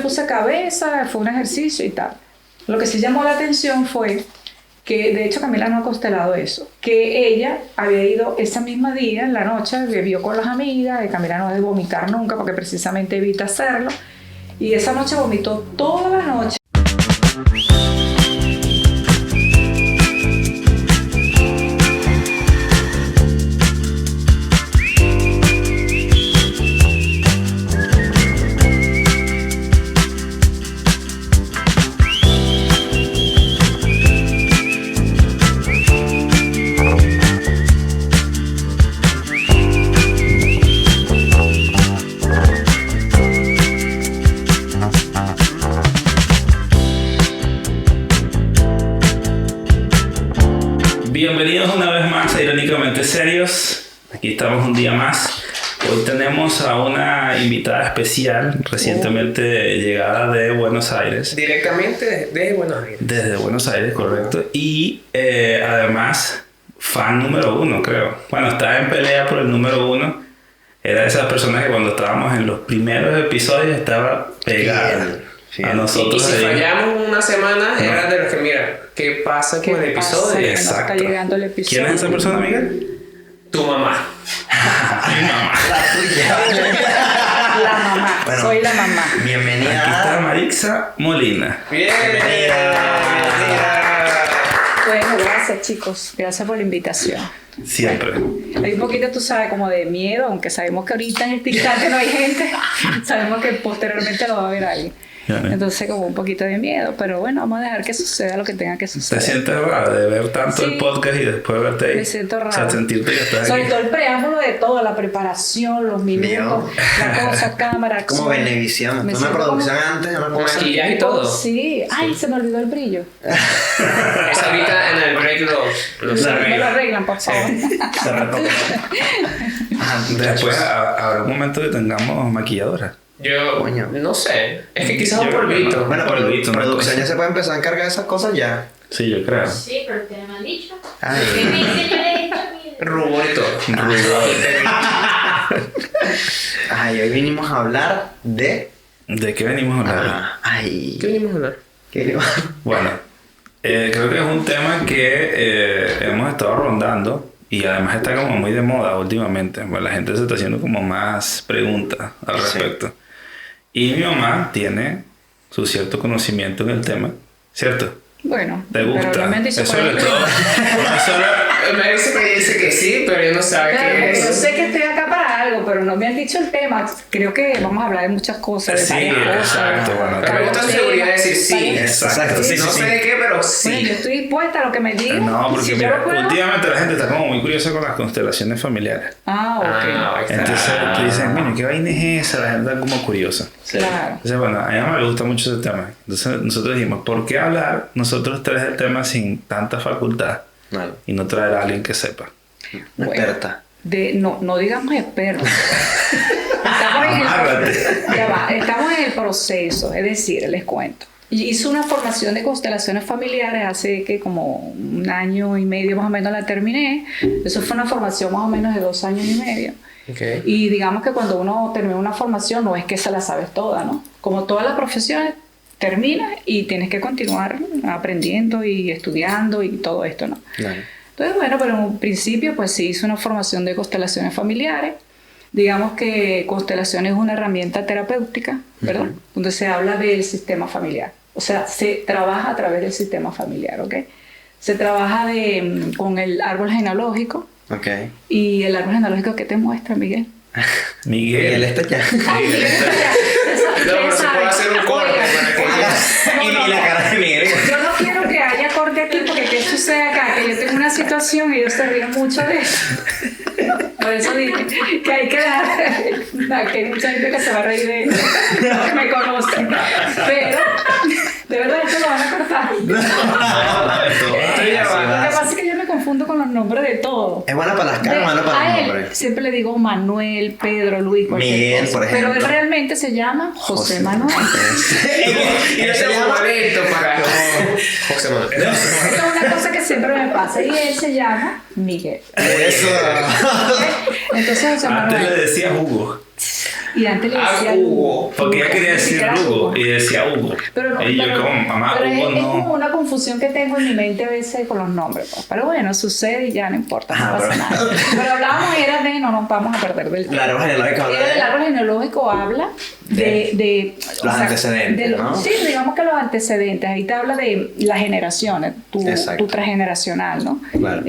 puse cabeza, fue un ejercicio y tal. Lo que sí llamó la atención fue que, de hecho, Camila no ha constelado eso, que ella había ido ese mismo día, en la noche, bebió con las amigas, y Camila no debe vomitar nunca porque precisamente evita hacerlo, y esa noche vomitó toda la noche. Bienvenidos una vez más a Irónicamente Serios. Aquí estamos un día más. Hoy tenemos a una invitada especial, recientemente llegada de Buenos Aires. Directamente desde Buenos Aires. Desde Buenos Aires, correcto. Y además, fan número 1, creo. Bueno, estaba en pelea por el número 1. Era de esas personas que cuando estábamos en los primeros episodios estaba pegada. Sí. A nosotros. Y si fallamos una semana, era de los que, mira, ¿qué pasa con el episodio? Exacto. Está llegando el episodio. ¿Quién es esa persona, Miguel? Tu mamá. Mi mamá. La tuya. La mamá. Bueno, soy la mamá. Bienvenida. Aquí está Marixa Molina. Bienvenida. Bueno, gracias, chicos. Gracias por la invitación. Siempre. Hay un poquito, tú sabes, como de miedo, aunque sabemos que ahorita en este instante no hay gente. Sabemos que posteriormente lo va a ver alguien. Entonces como un poquito de miedo, pero bueno, vamos a dejar que suceda lo que tenga que suceder. ¿Te sientes raro de ver tanto Sí. el podcast y después verte ahí? Me siento raro. O sea, sentirte que estás Sobre aquí. todo el preámbulo de todo, la preparación, los minutos, la cosa, cámara, Como acción. Venevisión. Me Una siento producción antes, una Con cosa. maquillaje y todo. Sí. Ay, se me olvidó el brillo. Eso ahorita en el break lo Me lo arregla. arreglan, por favor. Se retoca. Después habrá un momento que tengamos maquilladora. Yo Coño. no sé. Es que quizás un Yo creo que polvito. no. Bueno, pero Polvito, una producción cosa. ya se puede empezar a encargar de esas cosas ya. Sí, yo creo. Sí, pero ustedes me han dicho. ¿Qué Ay. me dicen? Yo le he dicho, mire. Rubor y todo. Ay, hoy vinimos a hablar de. ¿De qué venimos a hablar? Ay. ¿Qué venimos a hablar? ¿Qué venimos? Bueno, creo que es un tema que hemos estado rondando y además está como muy de moda últimamente. Bueno, la gente se está haciendo como más preguntas al Sí. respecto. Y mi mamá tiene su cierto conocimiento en el tema, ¿cierto? Bueno, ¿Te gusta? pero no me han dicho Eso cuál sobre es el todo. tema. Me dice que sí, pero yo no sabe Claro, qué yo es. sé que estoy acá para algo, pero no me han dicho el tema. Creo que vamos a hablar de muchas cosas, de Sí, varias cosas. exacto, bueno, Pero me gusta la seguridad de decir sí. Varias- Exacto, sí, no sé de qué, pero sí. Bueno, yo estoy dispuesta a lo que me digan. No, porque Si yo mira, lo puedo- últimamente la gente está como muy curiosa con las constelaciones familiares. Ah, ok. Ah, ahí está. Entonces tú dices, mira, ¿qué vaina es esa? La gente está como curiosa. Claro. Entonces, bueno, a mi mamá le gusta mucho ese tema. Entonces nosotros dijimos, ¿por qué hablar nosotros tres del tema sin tanta facultad No, y no traer a alguien que sepa? una Bueno. experta. No digamos expertos. Estamos en el proceso, es decir, les cuento. Hice una formación de constelaciones familiares hace que como un año y medio más o menos la terminé. Eso fue una formación más o menos de 2 años y medio. Okay. Y digamos que cuando uno termina una formación no es que se la sabes toda, ¿no? Como todas las profesiones, terminas y tienes que continuar aprendiendo y estudiando y todo esto, ¿no? Claro. Entonces, bueno, pero en un principio pues sí hice una formación de constelaciones familiares. Digamos que constelación es una herramienta terapéutica, ¿verdad? Donde se habla del sistema familiar. O sea, se trabaja a través del sistema familiar, ¿ok? Se trabaja con el árbol genealógico. Ok. ¿Y el árbol genealógico qué te muestra, Miguel? Miguel. Miguel está ya. Ay, Miguel, No, pero se puede hacer un corte para que No, Y la cara de Miguel. yo no quiero que haya corte aquí porque ¿qué sucede acá? Que yo tengo una situación y ellos se ríen mucho de eso. Por eso dije que hay que dar, que hay mucha gente que se va a reír de eso, que me conocen. Pero, de verdad, esto lo van a cortar. Estoy Lo llamando. que pasa es que yo me confundo con los nombres de todo. Es buena para las caras, malo para A los él nombres. siempre le digo Manuel, Pedro, Luis, cualquier Miguel, cosa. por ejemplo. Pero él realmente se llama José Manuel. Y yo tengo un evento para José Manuel. Esta es una cosa que siempre me pasa. Y él se llama Miguel. Eso. Entonces José Antes le Manuel. decía Hugo. Y antes le decía Hugo. Porque ella quería Ni decir siquiera Hugo y decía Hugo. Pero no, Y yo pero- como, mamá, pero Hugo es no. como una confusión que tengo en mi mente a veces con los nombres, pues. Pero bueno, sucede y ya no importa, no Ajá, pasa pero- nada. Pero hablábamos era de, no nos vamos a perder del El árbol genealógico habla Era del de... árbol genealógico habla de Los antecedentes, ¿no? Sí, digamos que los antecedentes. Ahí te habla de las generaciones, Exacto. tu transgeneracional, ¿no? Claro.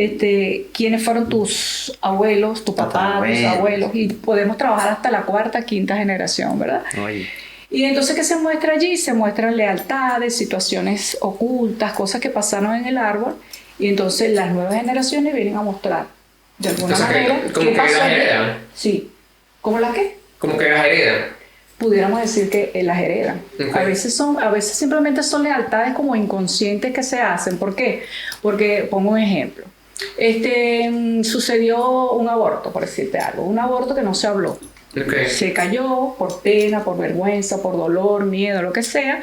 Quiénes fueron tus abuelos, tu papá, tus Tatarabuelos. abuelos. Y podemos trabajar hasta la cuarta, quinta generación, ¿verdad? Oye. Y entonces, ¿qué se muestra allí? Se muestran lealtades, situaciones ocultas, cosas que pasaron en el árbol. Y entonces las nuevas generaciones vienen a mostrar, de alguna Entonces, manera, como qué que pasó las allí. heredan. Sí. ¿Cómo las qué? Como que las heredan. Pudiéramos decir que las heredan. Ok. A veces simplemente son lealtades como inconscientes que se hacen. ¿Por qué? Porque, pongo un ejemplo. Sucedió un aborto, por decirte algo. Un aborto que no se habló. Ok. Se cayó por pena, por vergüenza, por dolor, miedo, lo que sea.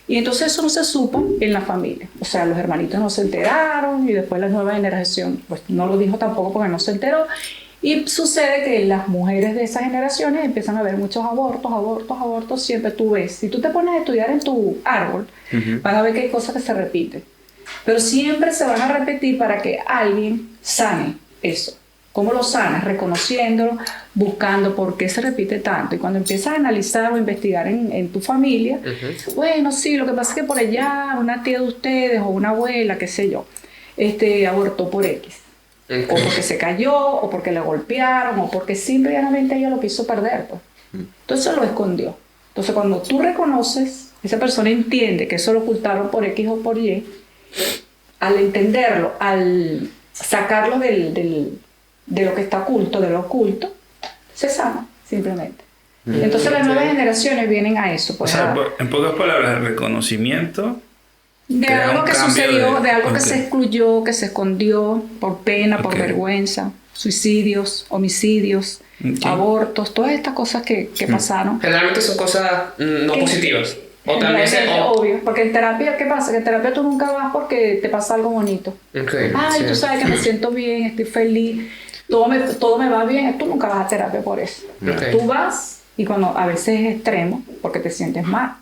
Y entonces eso no se supo en la familia. O sea, los hermanitos no se enteraron y después la nueva generación pues no lo dijo tampoco porque no se enteró. Y sucede que las mujeres de esas generaciones empiezan a ver muchos abortos. Siempre tú ves. Si tú te pones a estudiar en tu árbol, van a ver que hay cosas que se repiten. Pero siempre se van a repetir para que alguien sane eso. ¿Cómo lo sanas? Reconociéndolo, buscando por qué se repite tanto. Y cuando empiezas a analizar o investigar en tu familia, bueno, sí, lo que pasa es que por allá una tía de ustedes o una abuela, qué sé yo, abortó por X. O porque se cayó, o porque la golpearon, o porque simplemente ella lo quiso perder. Pues. Entonces lo escondió. Entonces cuando tú reconoces, esa persona entiende que eso lo ocultaron por X o por Y, al entenderlo, al sacarlo de lo que está oculto, de lo oculto, se sana, simplemente. Entonces las nuevas generaciones vienen a eso. O Pues, sea, en pocas palabras, el reconocimiento de crea algo un que cambio sucedió, de algo que ok. se excluyó, que se escondió por pena, por Ok. vergüenza, suicidios, homicidios, Ok. abortos, todas estas cosas que pasaron. Generalmente son cosas no ¿Qué? positivas. O también se... Generalmente, obvio, porque en terapia, ¿qué pasa? Que en terapia tú nunca vas porque te pasa algo bonito. Ok, Ay, sí. tú sabes que me siento bien, estoy feliz, todo me va bien, tú nunca vas a terapia por eso. Ok. Tú vas y cuando a veces es extremo, porque te sientes mal,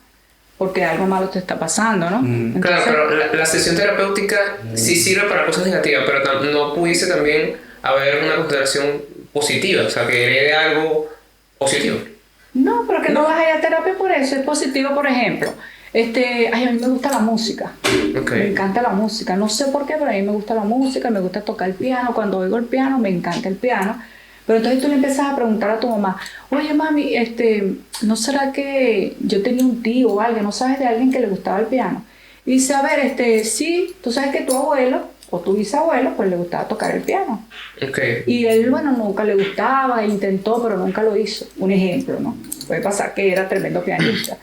porque algo malo te está pasando, ¿no? Claro, Entonces, pero la sesión terapéutica sí sirve para cosas negativas, pero no pudiese también haber una consideración positiva, o sea, que herede algo positivo. no, pero que no vas a ir a terapia por eso, es positivo, por ejemplo. Ay, a mí me gusta la música. Ok. Me encanta la música. No sé por qué, pero a mí me gusta la música, me gusta tocar el piano. Cuando oigo el piano, me encanta el piano. Pero entonces tú le empiezas a preguntar a tu mamá, oye mami, ¿no será que yo tenía un tío o alguien, no sabes de alguien que le gustaba el piano? Y dice, a ver, sí, tú sabes que tu abuelo o tu bisabuelo, pues le gustaba tocar el piano. Ok. Y él, bueno, nunca le gustaba, intentó, pero nunca lo hizo. Un ejemplo, ¿no? Puede pasar que era tremendo pianista.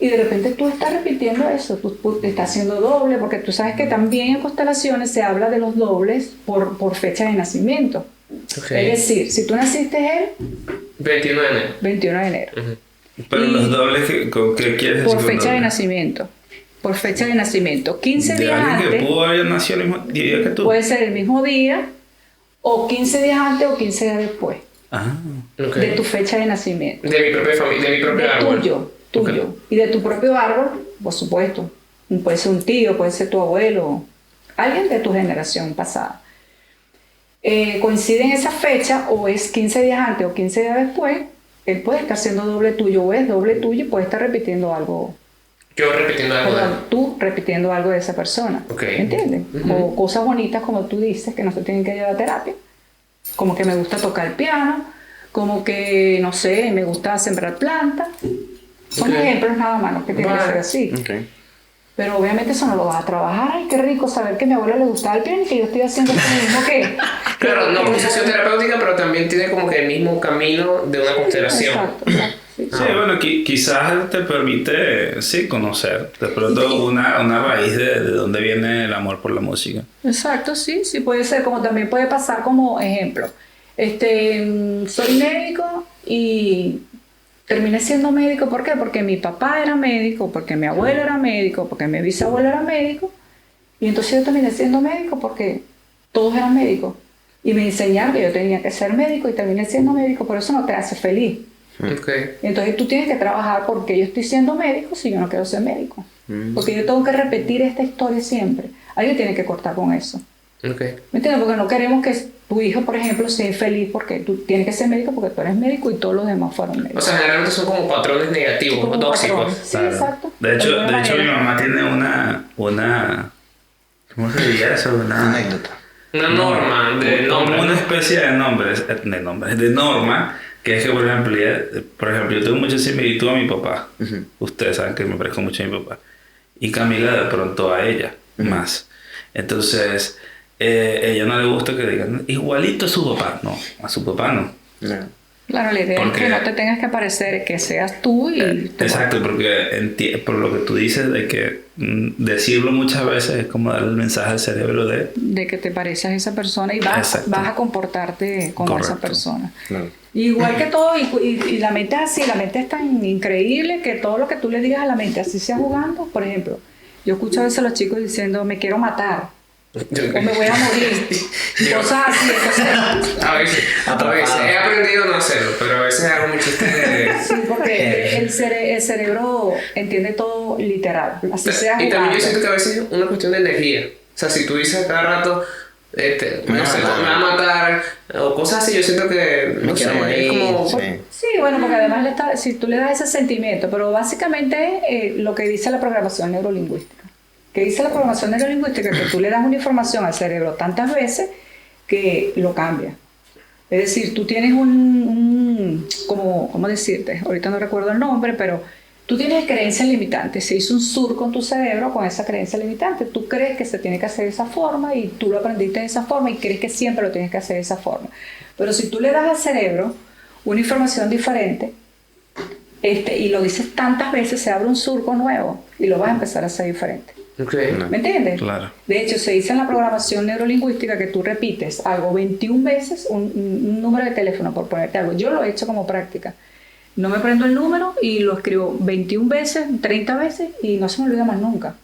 Y de repente tú estás repitiendo eso, tú te estás haciendo doble, porque tú sabes que también en constelaciones se habla de los dobles por fecha de nacimiento. Ok. Es decir, si tú naciste el 21 de enero. 21 de enero, Pero Y- los dobles, ¿qué quieres decir? por con fecha de doble? nacimiento. Por fecha de nacimiento. 15 De días alguien que antes, pudo haber nacido el mismo día que tú. puede ser el mismo día, o 15 días antes o 15 días después Ah, Ok. de tu fecha de nacimiento. De mi propia familia, de mi propio De árbol. tuyo. Ok. Y de tu propio árbol, por supuesto. Puede ser un tío, puede ser tu abuelo, alguien de tu generación pasada. Coincide en esa fecha, o es 15 días antes o 15 días después, él puede estar siendo doble tuyo, o es doble tuyo y puede estar repitiendo algo, Yo repitiendo algo de... perdón, tú repitiendo algo de esa persona. Ok. ¿Entiendes? O cosas bonitas, como tú dices, que no se tienen que llevar a terapia. Como que me gusta tocar el piano, como que, no sé, me gusta sembrar plantas. Son Ok. ejemplos nada más, no que tiene que Vale. ser así. Ok. Pero obviamente eso no lo vas a trabajar. Ay, qué rico saber que a mi abuela le gustaba el piano y que yo estoy haciendo lo mismo que... Claro, no que- como sesión terapéutica, pero también tiene como que el mismo camino de una constelación. Exacto, sí. sí, bueno, quizás te permite, sí, conocer de pronto una raíz de dónde viene el amor por la música. Exacto, sí puede ser, como también puede pasar como ejemplo. Soy médico y terminé siendo médico, ¿por qué? Porque mi papá era médico, porque mi abuelo era médico, porque mi bisabuelo era médico, y entonces yo terminé siendo médico porque todos eran médicos. Y me enseñaron que yo tenía que ser médico y terminé siendo médico, pero eso no te hace feliz. Ok. Entonces tú tienes que trabajar porque yo estoy siendo médico si yo no quiero ser médico. Porque yo tengo que repetir esta historia siempre. Alguien tiene que cortar con eso. Ok. ¿Me entiendes? Porque no queremos que tu hijo, por ejemplo, sea infeliz porque tú tienes que ser médico porque tú eres médico y todos los demás fueron O médicos. sea, generalmente son como patrones negativos, Como tóxicos. patrones. Sí, Claro. exacto. De hecho, alguna mi manera. mamá tiene una ¿cómo se diría eso? Una anécdota. Una norma de nombre. Una ¿no? especie de norma, que es que, por ejemplo, yo tengo mucha similitud a mi papá. Ustedes saben que me parezco mucho a mi papá. Y Camila de pronto a ella, más. Entonces, ella no le gusta que digan igualito a su papá. No, a su papá no. No. Claro, la idea Porque- es que no te tengas que parecer, que seas tú y tu Exacto, porque por lo que tú dices de que decirlo muchas veces es como darle el mensaje al cerebro de que te pareces a esa persona y vas Exacto. a comportarte como esa Correcto. persona. Claro. Igual que todo, y la mente es así, la mente es tan increíble que todo lo que tú le digas a la mente, así sea jugando, por ejemplo, yo escucho a veces a los chicos diciendo, me quiero matar, o me voy a morir, cosas así, entonces, A veces. He aprendido a no hacerlo, pero a veces hago mi chiste de... sí, porque el cerebro entiende todo literal, así sea Y también jugando. yo siento que a veces es una cuestión de energía. O sea, si tú dices cada rato, no sé, me va a matar, o cosas así, yo siento que, Me no sé, quiero morir. es como... Sí. Sí, bueno, porque además si tú le das ese sentimiento, pero básicamente lo que dice la programación neurolingüística. Que dice la programación neurolingüística que tú le das una información al cerebro tantas veces que lo cambia. Es decir, tú tienes ¿cómo decirte? Ahorita no recuerdo el nombre, pero tú tienes creencias limitantes. Se hizo un surco en tu cerebro con esa creencia limitante. Tú crees que se tiene que hacer de esa forma y tú lo aprendiste de esa forma y crees que siempre lo tienes que hacer de esa forma. Pero si tú le das al cerebro una información diferente y lo dices tantas veces, se abre un surco nuevo y lo vas a empezar a hacer diferente. Ok. ¿Me entiendes? Claro. De hecho, se dice en la programación neurolingüística que tú repites algo 21 veces, un número de teléfono, por ponerte algo. Yo lo he hecho como práctica. No me prendo el número y lo escribo 21 veces, 30 veces y no se me olvida más nunca.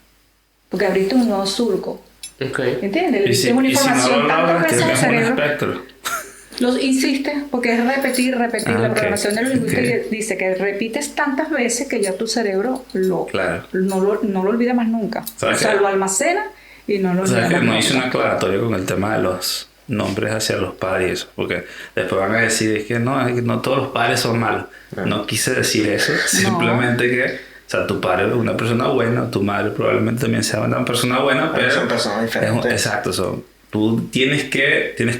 Porque abriste un nuevo surco. Ok. ¿Entiendes? Le Y diste si, una y si no información lo tantas logras, veces al tienes un cerebro. espectro. Lo insistes porque es repetir. Ah, La ok. programación neurolingüística Ok. dice que repites tantas veces que ya tu cerebro Claro. no lo olvida más nunca. O ¿Sabes sea, qué? lo almacena y no lo olvida ¿Sabes que más no nunca. hice una aclaratoria con el tema de los nombres hacia los padres y eso? Porque después van a decir es que no todos los padres son malos. No quise decir eso, simplemente que, o sea, tu padre es una persona buena, tu madre probablemente también sea una persona buena, pero son personas diferentes. Exacto, tú tienes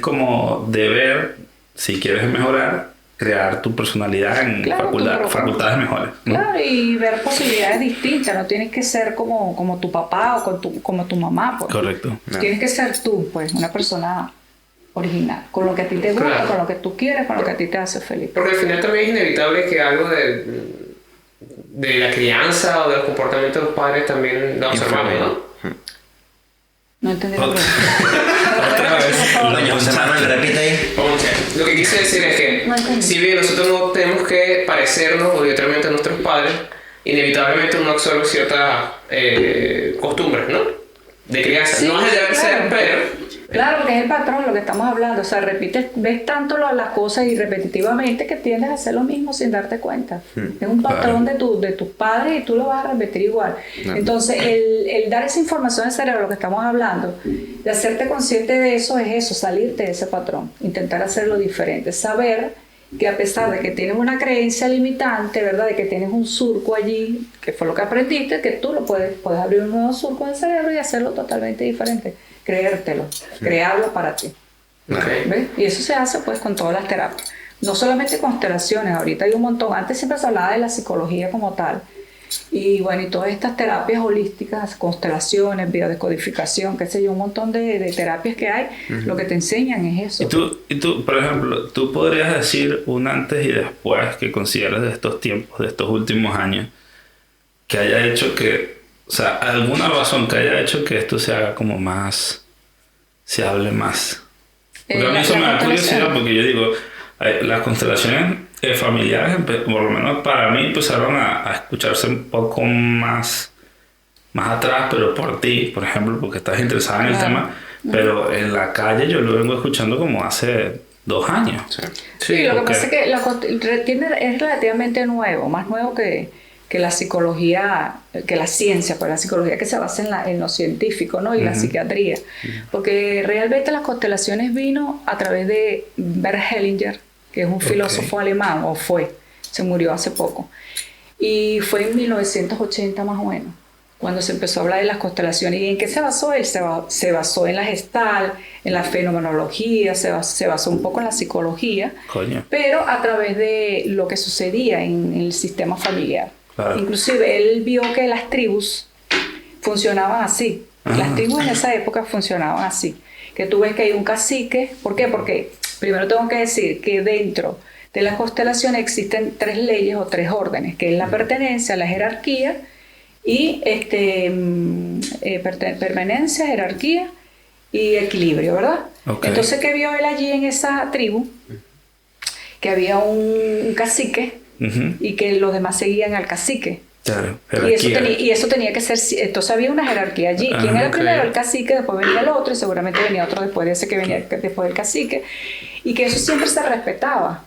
como deber, si quieres mejorar, crear tu personalidad en Claro, facultades mejores, ¿no? Claro, y ver posibilidades distintas. No tienes que ser como tu papá o como tu mamá. Pues. Correcto. Tienes que ser tú, pues, una persona original. Con lo que a ti te gusta, Claro. con lo que tú quieres, con lo que a ti te hace feliz. Porque al final también es inevitable que algo de la crianza o del comportamiento de los padres también lo observamos, ¿no? No entendí la Otra- pregunta. Otra vez. Doña José Manuel, repite ahí. Lo que quise decir es que, No entendí. si bien nosotros no tenemos que parecernos obligatoriamente a nuestros padres, inevitablemente uno absorbe ciertas costumbres, ¿no? De crianza. Sí, No es el deber ser, claro. pero... Claro, porque es el patrón lo que estamos hablando. O sea, ves tanto las cosas y repetitivamente que tiendes a hacer lo mismo sin darte cuenta. Es un patrón de tus padres y tú lo vas a repetir igual. Entonces, el dar esa información al cerebro, lo que estamos hablando, de hacerte consciente de eso, es eso, salirte de ese patrón, intentar hacerlo diferente, saber que a pesar de que tienes una creencia limitante, ¿verdad? De que tienes un surco allí, que fue lo que aprendiste, que tú puedes abrir un nuevo surco en el cerebro y hacerlo totalmente diferente. Creértelo, crearlo para ti. ¿Ves? Y eso se hace pues con todas las terapias. No solamente constelaciones, ahorita hay un montón. Antes siempre se hablaba de la psicología como tal. Y bueno, y todas estas terapias holísticas, constelaciones, biodescodificación, qué sé yo, un montón de terapias que hay, lo que te enseñan es eso. Y tú, por ejemplo, tú podrías decir un antes y después que consideras de estos tiempos, de estos últimos años, que haya hecho que, o sea, alguna razón que haya hecho que esto se haga como más, se hable más. Porque a mí eso me da curiosidad porque yo digo, las constelaciones familiares, por lo menos para mí, empezaron a escucharse un poco más atrás, pero por ti, por ejemplo, porque estás interesada en el tema, pero en la calle yo lo vengo escuchando como hace 2 años. Sí, lo que ok. pasa es que es relativamente nuevo, más nuevo que la psicología, que la ciencia, pues la psicología que se basa en lo científico, ¿no? Y la psiquiatría. Porque realmente las constelaciones vino a través de Bert Hellinger, que es un filósofo alemán, se murió hace poco. Y fue en 1980 más o menos, cuando se empezó a hablar de las constelaciones. ¿Y en qué se basó él? Se basó en la Gestalt, en la fenomenología, se basó un poco en la psicología, Coño. pero a través de lo que sucedía en el sistema familiar. Claro. Inclusive él vio que las tribus funcionaban así. Ajá. Las tribus en esa época funcionaban así. Que tú ves que hay un cacique. ¿Por qué? Porque primero tengo que decir que dentro de las constelaciones existen 3 leyes o 3 órdenes, que es la pertenencia, la jerarquía y permanencia, jerarquía y equilibrio, ¿verdad? Okay. Entonces, ¿qué vio él allí en esa tribu? Que había un cacique y que los demás seguían al cacique. Claro, Y eso tenía que ser, entonces había una jerarquía allí. ¿Quién era el primero? El cacique, después venía el otro y seguramente venía otro después de ese que venía después del cacique. Y que eso siempre se respetaba.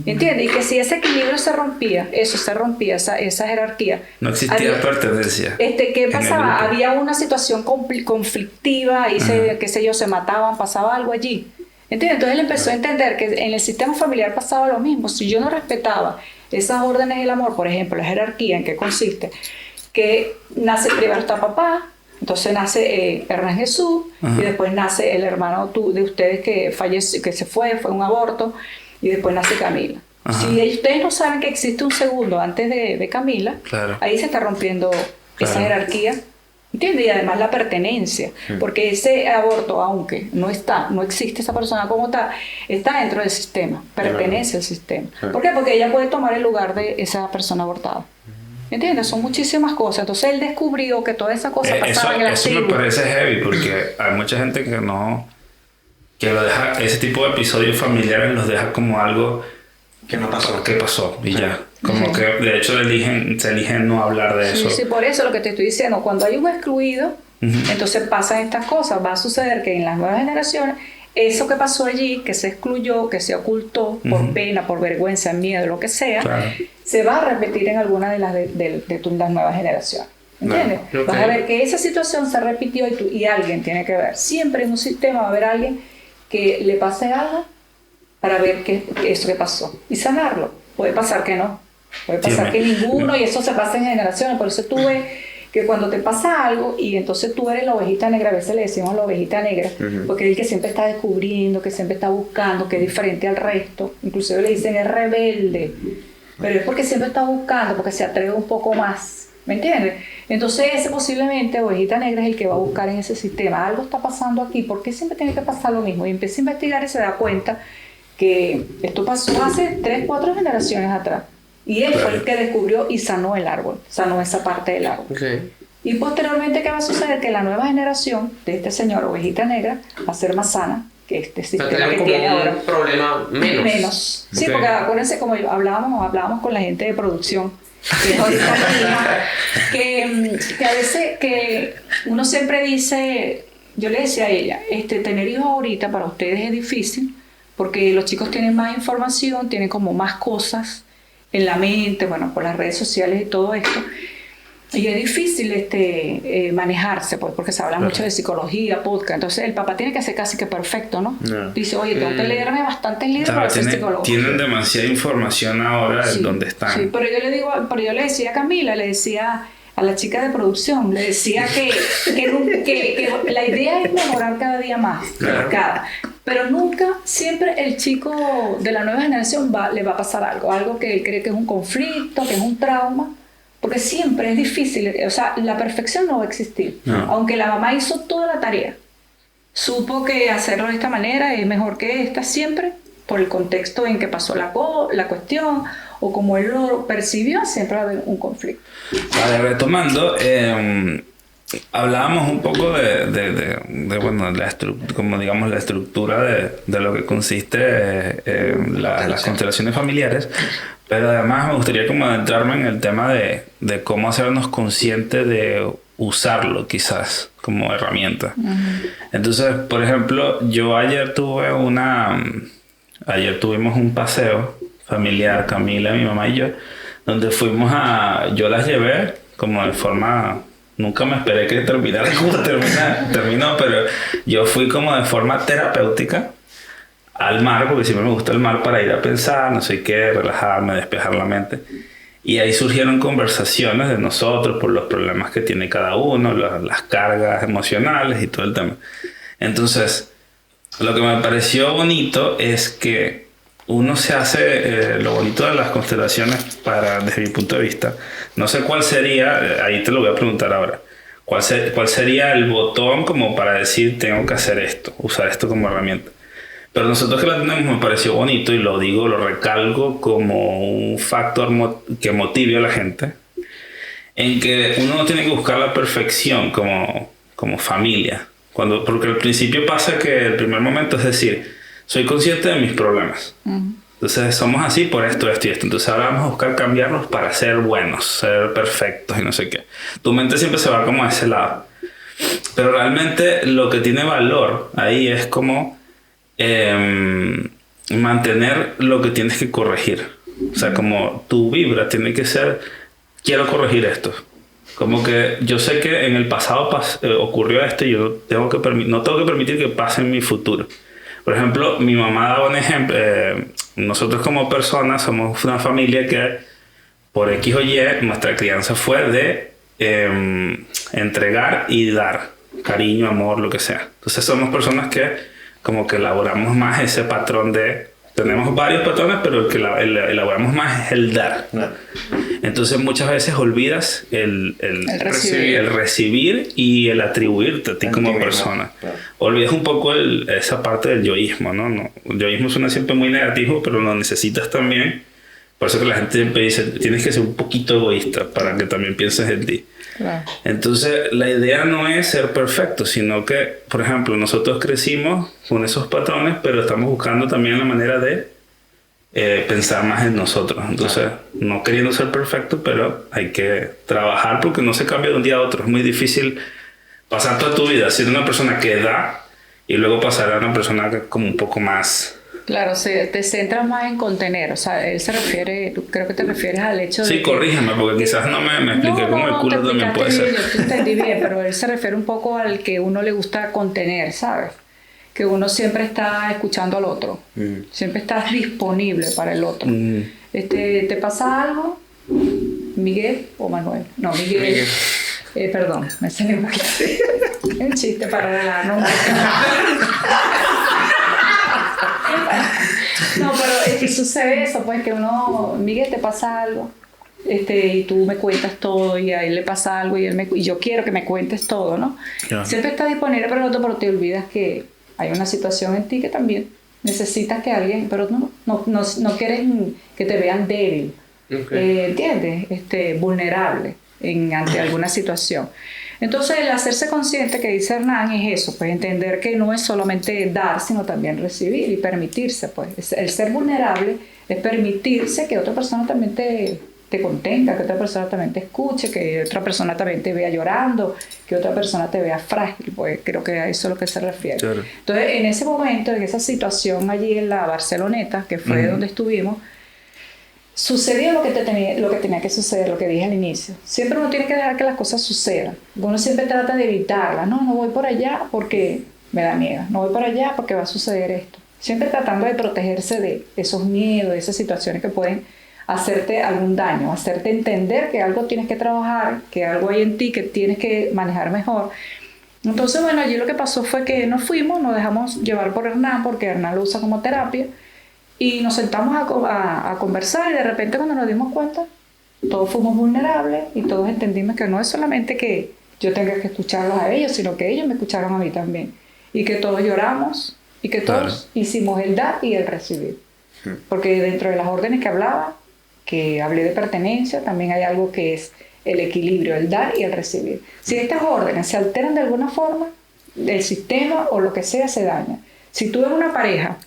¿Entiendes? Y que si ese equilibrio se rompía, esa jerarquía. No existía pertenencia. ¿Qué pasaba? Había una situación conflictiva y qué sé yo, se mataban, pasaba algo allí. ¿Entiendes? Entonces él empezó a entender que en el sistema familiar pasaba lo mismo. Si yo no respetaba esas órdenes del amor, por ejemplo, la jerarquía, ¿en qué consiste? Que nace primero está papá, entonces nace Hernán Jesús, y después nace el hermano de ustedes que falleció, que fue un aborto, y después nace Camila. Ajá. Si ustedes no saben que existe un segundo antes de Camila, Claro. ahí se está rompiendo esa jerarquía. ¿Entiendes? Y además la pertenencia, porque ese aborto, aunque no existe esa persona como tal, está dentro del sistema, pertenece al sistema. ¿Por qué? Porque ella puede tomar el lugar de esa persona abortada. ¿Entiendes? Son muchísimas cosas. Entonces él descubrió que toda esa cosa pasaba en la Eso me tribu. parece heavy porque hay mucha gente que lo deja, ese tipo de episodios familiares los deja como algo Que no pasó. que pasó y ya. Como que de hecho se eligen no hablar de eso. Sí, por eso lo que te estoy diciendo, cuando hay un excluido, entonces pasan estas cosas. Va a suceder que en las nuevas generaciones, eso que pasó allí, que se excluyó, que se ocultó por pena, por vergüenza, miedo, lo que sea, Claro. se va a repetir en alguna de las nuevas generaciones. ¿Entiendes? Claro. Vas a ver que esa situación se repitió y alguien tiene que ver. Siempre en un sistema va a haber alguien que le pase algo para ver eso que pasó y sanarlo. Puede pasar que no. Puede pasar que ninguno, y eso se pasa en generaciones. Por eso tú ves que cuando te pasa algo y entonces tú eres la ovejita negra, a veces le decimos la ovejita negra, porque es el que siempre está descubriendo, que siempre está buscando, que es diferente al resto. Inclusive le dicen es rebelde, pero es porque siempre está buscando, porque se atreve un poco más. ¿Me entiendes? Entonces ese posiblemente ovejita negra es el que va a buscar en ese sistema. Algo está pasando aquí, ¿por qué siempre tiene que pasar lo mismo? Y empieza a investigar y se da cuenta que esto pasó hace 3, 4 generaciones atrás. Y él fue el que descubrió y sanó el árbol, sanó esa parte del árbol. Okay. Y posteriormente, ¿qué va a suceder? Que la nueva generación de este señor ovejita negra va a ser más sana que este O sea, sistema tenemos que como tiene ahora. un problema menos. Sí, Ok. porque acuérdense, como hablábamos con la gente de producción, que es ahorita misma, que a veces que uno siempre dice, yo le decía a ella, tener hijos ahorita para ustedes es difícil, porque los chicos tienen más información, tienen como más cosas en la mente, bueno, por las redes sociales y todo esto. Y es difícil manejarse, pues, porque se habla mucho de psicología, podcast. Entonces el papá tiene que ser casi que perfecto, ¿no? Dice, oye, tengo que leerme bastantes libros para ser psicólogo. Tienen demasiada información ahora de dónde están. Sí, pero yo le decía a Camila, le decía a la chica de producción, le decía que la idea es mejorar cada día más, pero nunca, siempre el chico de la nueva generación le va a pasar algo que él cree que es un conflicto, que es un trauma, porque siempre es difícil, o sea, la perfección no va a existir, aunque la mamá hizo toda la tarea, supo que hacerlo de esta manera es mejor que esta siempre, por el contexto en que pasó la cuestión, o como él lo percibió, siempre va a haber un conflicto. Vale, retomando, hablábamos un poco bueno, como digamos la estructura de lo que consiste las constelaciones familiares, pero además me gustaría como adentrarme en el tema de cómo hacernos conscientes de usarlo quizás como herramienta. Entonces, por ejemplo, yo ayer tuve ayer tuvimos un paseo familiar, Camila, mi mamá y yo, donde yo las llevé como de forma, nunca me esperé que terminara como terminó, pero yo fui como de forma terapéutica al mar, porque siempre me gusta el mar para ir a pensar, no sé qué, relajarme, despejar la mente. Y ahí surgieron conversaciones de nosotros por los problemas que tiene cada uno, las cargas emocionales y todo el tema. Entonces, lo que me pareció bonito es que uno se hace lo bonito de las constelaciones desde mi punto de vista. No sé cuál sería, ahí te lo voy a preguntar ahora. ¿Cuál sería el botón como para decir tengo que hacer esto, usar esto como herramienta? Pero nosotros que la tenemos me pareció bonito y lo recalco como un factor que motive a la gente en que uno no tiene que buscar la perfección como familia. Porque al principio pasa que el primer momento es decir, soy consciente de mis problemas. Entonces somos así por esto y esto. Entonces ahora vamos a buscar cambiarlos para ser buenos, ser perfectos y no sé qué. Tu mente siempre se va como a ese lado. Pero realmente lo que tiene valor ahí es como mantener lo que tienes que corregir. O sea, como tu vibra tiene que ser, quiero corregir esto. Como que yo sé que en el pasado ocurrió esto y yo no tengo que permitir que pase en mi futuro. Por ejemplo, mi mamá daba un ejemplo. Nosotros como personas somos una familia que por X o Y nuestra crianza fue de entregar y dar cariño, amor, lo que sea. Entonces somos personas que como que elaboramos más ese patrón tenemos varios patrones, pero el que elaboramos más es el dar. Entonces muchas veces olvidas el recibir y el atribuirte a ti como persona. Claro. Olvidas un poco esa parte del yoísmo, ¿no? El yoísmo suena siempre muy negativo, pero lo necesitas también. Por eso que la gente siempre dice, tienes que ser un poquito egoísta para que también pienses en ti. Claro. Entonces la idea no es ser perfecto, sino que, por ejemplo, nosotros crecimos con esos patrones, pero estamos buscando también la manera de pensar más en nosotros. Entonces, no queriendo ser perfecto, pero hay que trabajar porque no se cambia de un día a otro. Es muy difícil pasar toda tu vida siendo una persona que da y luego pasar a una persona que como un poco más... Claro, te centras más en contener, o sea, él se refiere, creo que te refieres al hecho de... Sí, corrígeme, porque quizás no me expliqué cómo el culo también puede ser. Yo te entendí bien, pero él se refiere un poco al que uno le gusta contener, ¿sabes? Que uno siempre está escuchando al otro, siempre estás disponible para el otro. ¿Te pasa algo? ¿Miguel o Manuel? No, Miguel. Perdón, me salió un poquito. Un chiste para regalarnos. No, pero es que sucede eso, pues que uno, Miguel, te pasa algo, y tú me cuentas todo, y a él le pasa algo, y yo quiero que me cuentes todo, ¿no? Claro. Siempre estás disponible para el otro, pero te olvidas que hay una situación en ti que también necesitas que alguien, pero no quieres que te vean débil, ¿entiendes? Vulnerable ante alguna situación. Entonces, el hacerse consciente que dice Hernán es eso, pues entender que no es solamente dar, sino también recibir y permitirse, pues. El ser vulnerable es permitirse que otra persona también te contenga, que otra persona también te escuche, que otra persona también te vea llorando, que otra persona te vea frágil, pues creo que a eso es lo que se refiere. Claro. Entonces, en ese momento, en esa situación allí en la Barceloneta, que fue donde estuvimos, sucedió lo que tenía que suceder, lo que dije al inicio. Siempre uno tiene que dejar que las cosas sucedan. Uno siempre trata de evitarlas. No voy por allá porque me da miedo. No voy por allá porque va a suceder esto. Siempre tratando de protegerse de esos miedos, de esas situaciones que pueden hacerte algún daño, hacerte entender que algo tienes que trabajar, que algo hay en ti que tienes que manejar mejor. Entonces, bueno, allí lo que pasó fue que nos dejamos llevar por Hernán, porque Hernán lo usa como terapia. Y nos sentamos a conversar y de repente cuando nos dimos cuenta, todos fuimos vulnerables y todos entendimos que no es solamente que yo tenga que escucharlos a ellos, sino que ellos me escucharon a mí también. Y que todos lloramos y que todos hicimos el dar y el recibir. Porque dentro de las órdenes que hablaba, que hablé de pertenencia, también hay algo que es el equilibrio, el dar y el recibir. Si estas órdenes se alteran de alguna forma, el sistema o lo que sea se daña. Si tú eres una pareja,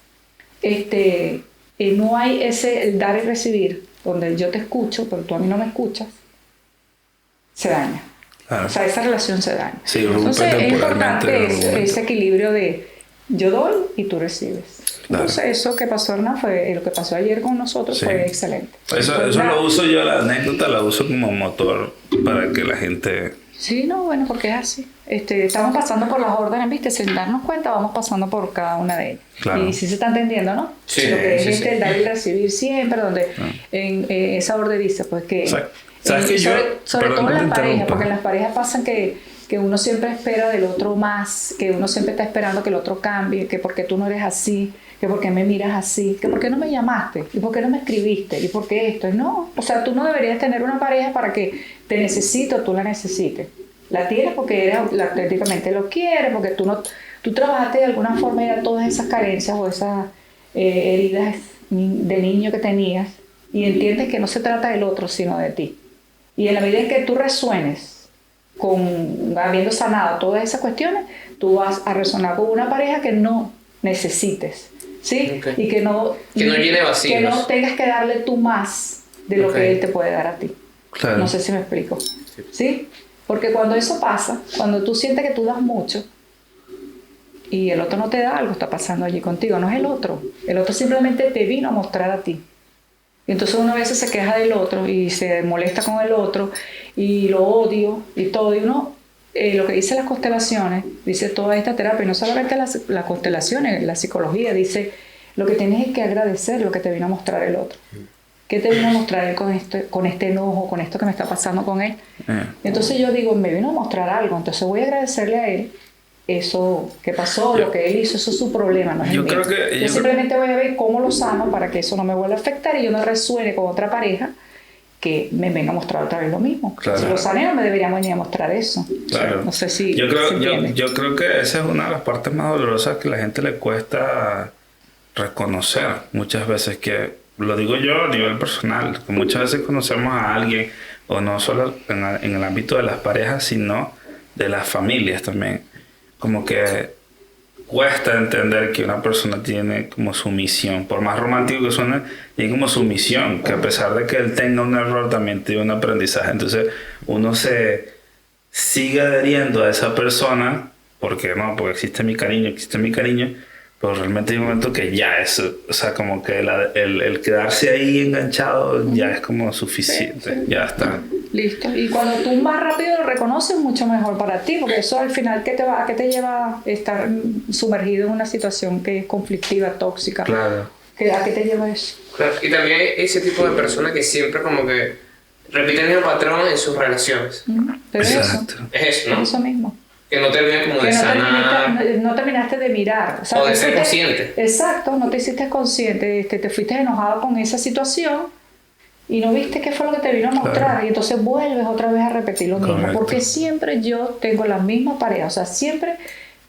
no hay el dar y recibir, donde yo te escucho, pero tú a mí no me escuchas, se daña. Claro. O sea, esa relación se daña. Sí, entonces es importante ese equilibrio de Yo doy y tú recibes. Claro. Entonces eso que pasó, Hernán, fue lo que pasó ayer con nosotros, Sí. fue excelente. Eso Pues lo uso yo, la anécdota la uso como motor para que la gente... Sí, no, bueno, porque es así. Estamos pasando por las órdenes, ¿viste? Sin darnos cuenta, vamos pasando por cada una de ellas. Claro. Y sí se está entendiendo, ¿no? Sí, lo que es sí. el dar y recibir siempre, donde en esa orden dice, pues que... ¿Sabes que sobre todo en perdón que las te parejas, interrumpa. porque en las parejas pasan que uno siempre espera del otro más, que uno siempre está esperando que el otro cambie, que porque tú no eres así, que porque me miras así, que porque no me llamaste, y por qué no me escribiste, y por qué esto, y no, o sea, tú no deberías tener una pareja para que te necesite o tú la necesites. La tienes porque auténticamente lo quieres, porque tú trabajaste de alguna forma y a todas esas carencias o esas heridas de niño que tenías y entiendes que no se trata del otro sino de ti. Y en la medida en que tú resuenes habiendo sanado todas esas cuestiones, tú vas a resonar con una pareja que no necesites, ¿sí? Okay. Y que no llene vacíos. Que no tengas que darle tú más de lo Ok. que él te puede dar a ti. Claro. No sé si me explico. ¿Sí? Porque cuando eso pasa, cuando tú sientes que tú das mucho y el otro no te da, algo está pasando allí contigo, no es el otro. El otro simplemente te vino a mostrar a ti. Y entonces uno a veces se queja del otro y se molesta con el otro y lo odio y todo. Y uno, lo que dice las constelaciones, dice toda esta terapia, y no solamente las constelaciones, la psicología, dice lo que tienes es que agradecer lo que te vino a mostrar el otro. ¿Qué te vino a mostrar él con este enojo, con esto que me está pasando con él? Entonces yo digo, me vino a mostrar algo, entonces voy a agradecerle a él eso que pasó, lo que él hizo, eso es su problema, no es el mío. Yo simplemente voy a ver cómo lo sano para que eso no me vuelva a afectar y yo no resuene con otra pareja que me venga a mostrar otra vez lo mismo. Claro. Si lo sané no me deberían venir a mostrar eso. Claro. No sé si yo entiende. creo que esa es una de las partes más dolorosas que a la gente le cuesta reconocer muchas veces, que lo digo yo a nivel personal, que muchas veces conocemos a alguien, o no solo en el ámbito de las parejas, sino de las familias también. Como que cuesta entender que una persona tiene como su misión, por más romántico que suene, tiene como su misión, que a pesar de que él tenga un error, también tiene un aprendizaje. Entonces uno se sigue adheriendo a esa persona, porque existe mi cariño, pero realmente hay un momento que ya es, o sea, como que el quedarse ahí enganchado ya es como suficiente, Sí. ya está. Listo. Y cuando tú más rápido lo reconoces, mucho mejor para ti, porque eso al final, ¿a qué te lleva estar sumergido en una situación que es conflictiva, tóxica? Claro. ¿A qué te lleva eso? Claro, y también hay ese tipo de personas que siempre como que repiten el mismo patrón en sus relaciones. Pero es eso, Exacto. Es eso, ¿no? es eso mismo. Que no terminan como Que de sanar. no terminaste de mirar. O de tú ser fuiste- consciente. Exacto, no te hiciste consciente, te fuiste enojado con esa situación y no viste qué fue lo que te vino a mostrar. Claro. Y entonces vuelves otra vez a repetir lo mismo. Correcto. Porque siempre yo tengo la misma pareja, o sea, siempre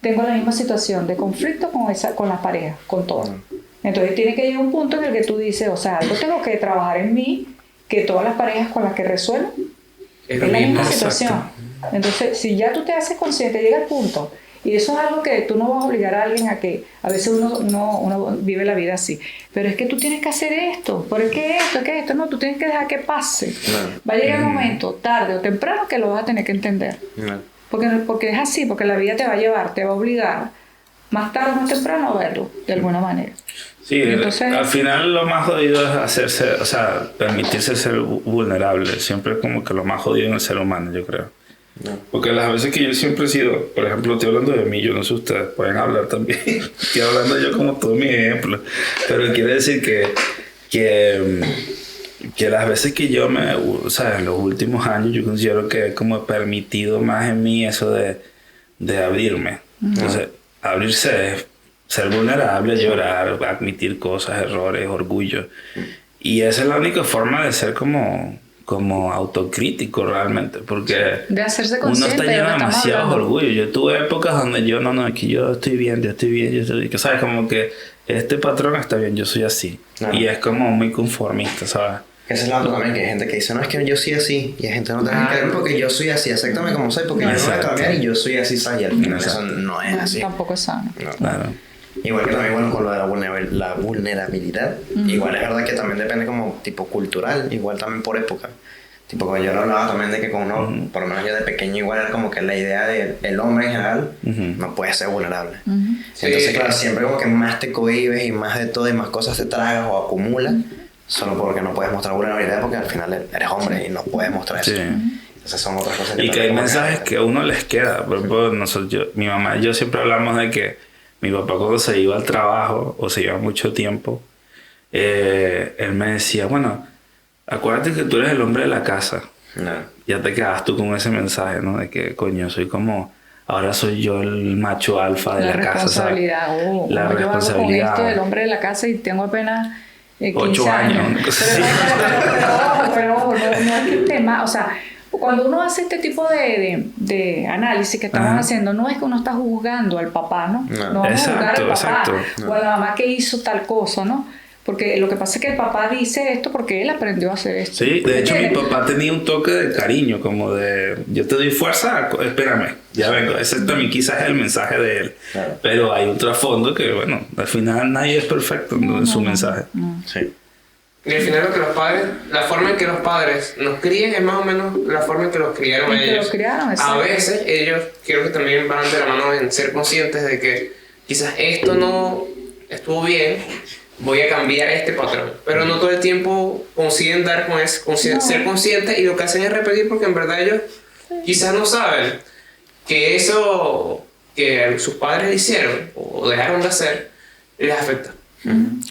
tengo la misma situación de conflicto con las parejas, con todo. Entonces tiene que llegar un punto en el que tú dices, o sea, algo tengo que trabajar en mí, que todas las parejas con las que resuelvo Es es lo la misma mismo. situación. Entonces, si ya tú te haces consciente, llega el punto, y eso es algo que tú no vas a obligar a alguien a que, a veces uno vive la vida así, pero es que tú tienes que hacer esto, pero es que esto, no, tú tienes que dejar que pase. Claro. Va a llegar un momento, tarde o temprano, que lo vas a tener que entender. No. Porque es así, porque la vida te va a llevar, te va a obligar, más tarde o más temprano, a verlo, de alguna manera. Sí, Entonces- al final lo más jodido es hacerse, o sea, permitirse ser vulnerable. Siempre es como que lo más jodido en el ser humano, yo creo. Porque las veces que yo siempre he sido, por ejemplo, estoy hablando de mí, yo no sé ustedes, pueden hablar también. Estoy hablando yo como todo mi ejemplo. Pero quiere decir que las veces que yo o sea, en los últimos años, yo considero que he como permitido más en mí eso de abrirme. Entonces, abrirse es ser vulnerable, llorar, admitir cosas, errores, orgullo. Y esa es la única forma de ser como autocrítico realmente, porque De hacerse uno consciente está de lleno lo de que estamos demasiado hablando. orgullo. Yo tuve épocas donde yo aquí yo estoy bien, que sabes, como que este patrón está bien, yo soy así. Claro. Y es como muy conformista, ¿sabes? Ese es el lado también, que hay gente que dice, no, es que yo soy así, y hay gente que no tiene que ver porque yo soy así, exactamente como soy, porque yo no voy a Exacto. cambiar y yo soy así, ¿sabes? Y al final Exacto. eso no es No, así. tampoco es sano. No. Claro. Igual que también, bueno, con lo de la vulnerabilidad, igual es verdad que también depende como tipo cultural, igual también por época. Tipo, como yo lo hablaba también de que con uno, por lo menos yo de pequeño igual era como que la idea de el hombre en general no puede ser vulnerable. Entonces, claro, siempre como que más te cohibes y más de todo y más cosas te tragas o acumulas solo porque no puedes mostrar vulnerabilidad porque al final eres hombre y no puedes mostrar eso. Entonces son otras cosas. Y que hay mensajes que a uno les queda. Por ejemplo, mi mamá y yo siempre hablamos de que mi papá cuando se iba al trabajo o se iba mucho tiempo, él me decía, bueno, acuérdate que tú eres el hombre de la casa. No. Ya te quedas tú con ese mensaje, ¿no? De que, coño, ahora soy yo el macho alfa de la casa, ¿sabes? La responsabilidad. Yo hago con esto del hombre de la casa y tengo apenas 15 8 años. Pero no es el tema, o sea, cuando uno hace este tipo de análisis que estamos haciendo, no es que uno está juzgando al papá, ¿no? No vamos a juzgar al papá o a la mamá que hizo tal cosa, ¿no? Porque lo que pasa es que el papá dice esto porque él aprendió a hacer esto. Sí, de hecho mi papá tenía un toque de cariño, como de, yo te doy fuerza, espérame, ya vengo. Ese también quizás es el mensaje de él. Claro. Pero hay un trasfondo que, bueno, al final nadie es perfecto en su mensaje. Sí. Y al final la forma en que los padres nos crían es más o menos la forma en que los criaron a ellos. A veces ellos creo que también van de la mano en ser conscientes de que quizás esto no estuvo bien, voy a cambiar este patrón. Pero no todo el tiempo consiguen dar con eso, ser conscientes, y lo que hacen es repetir porque en verdad ellos quizás no saben que eso que sus padres hicieron o dejaron de hacer les afecta.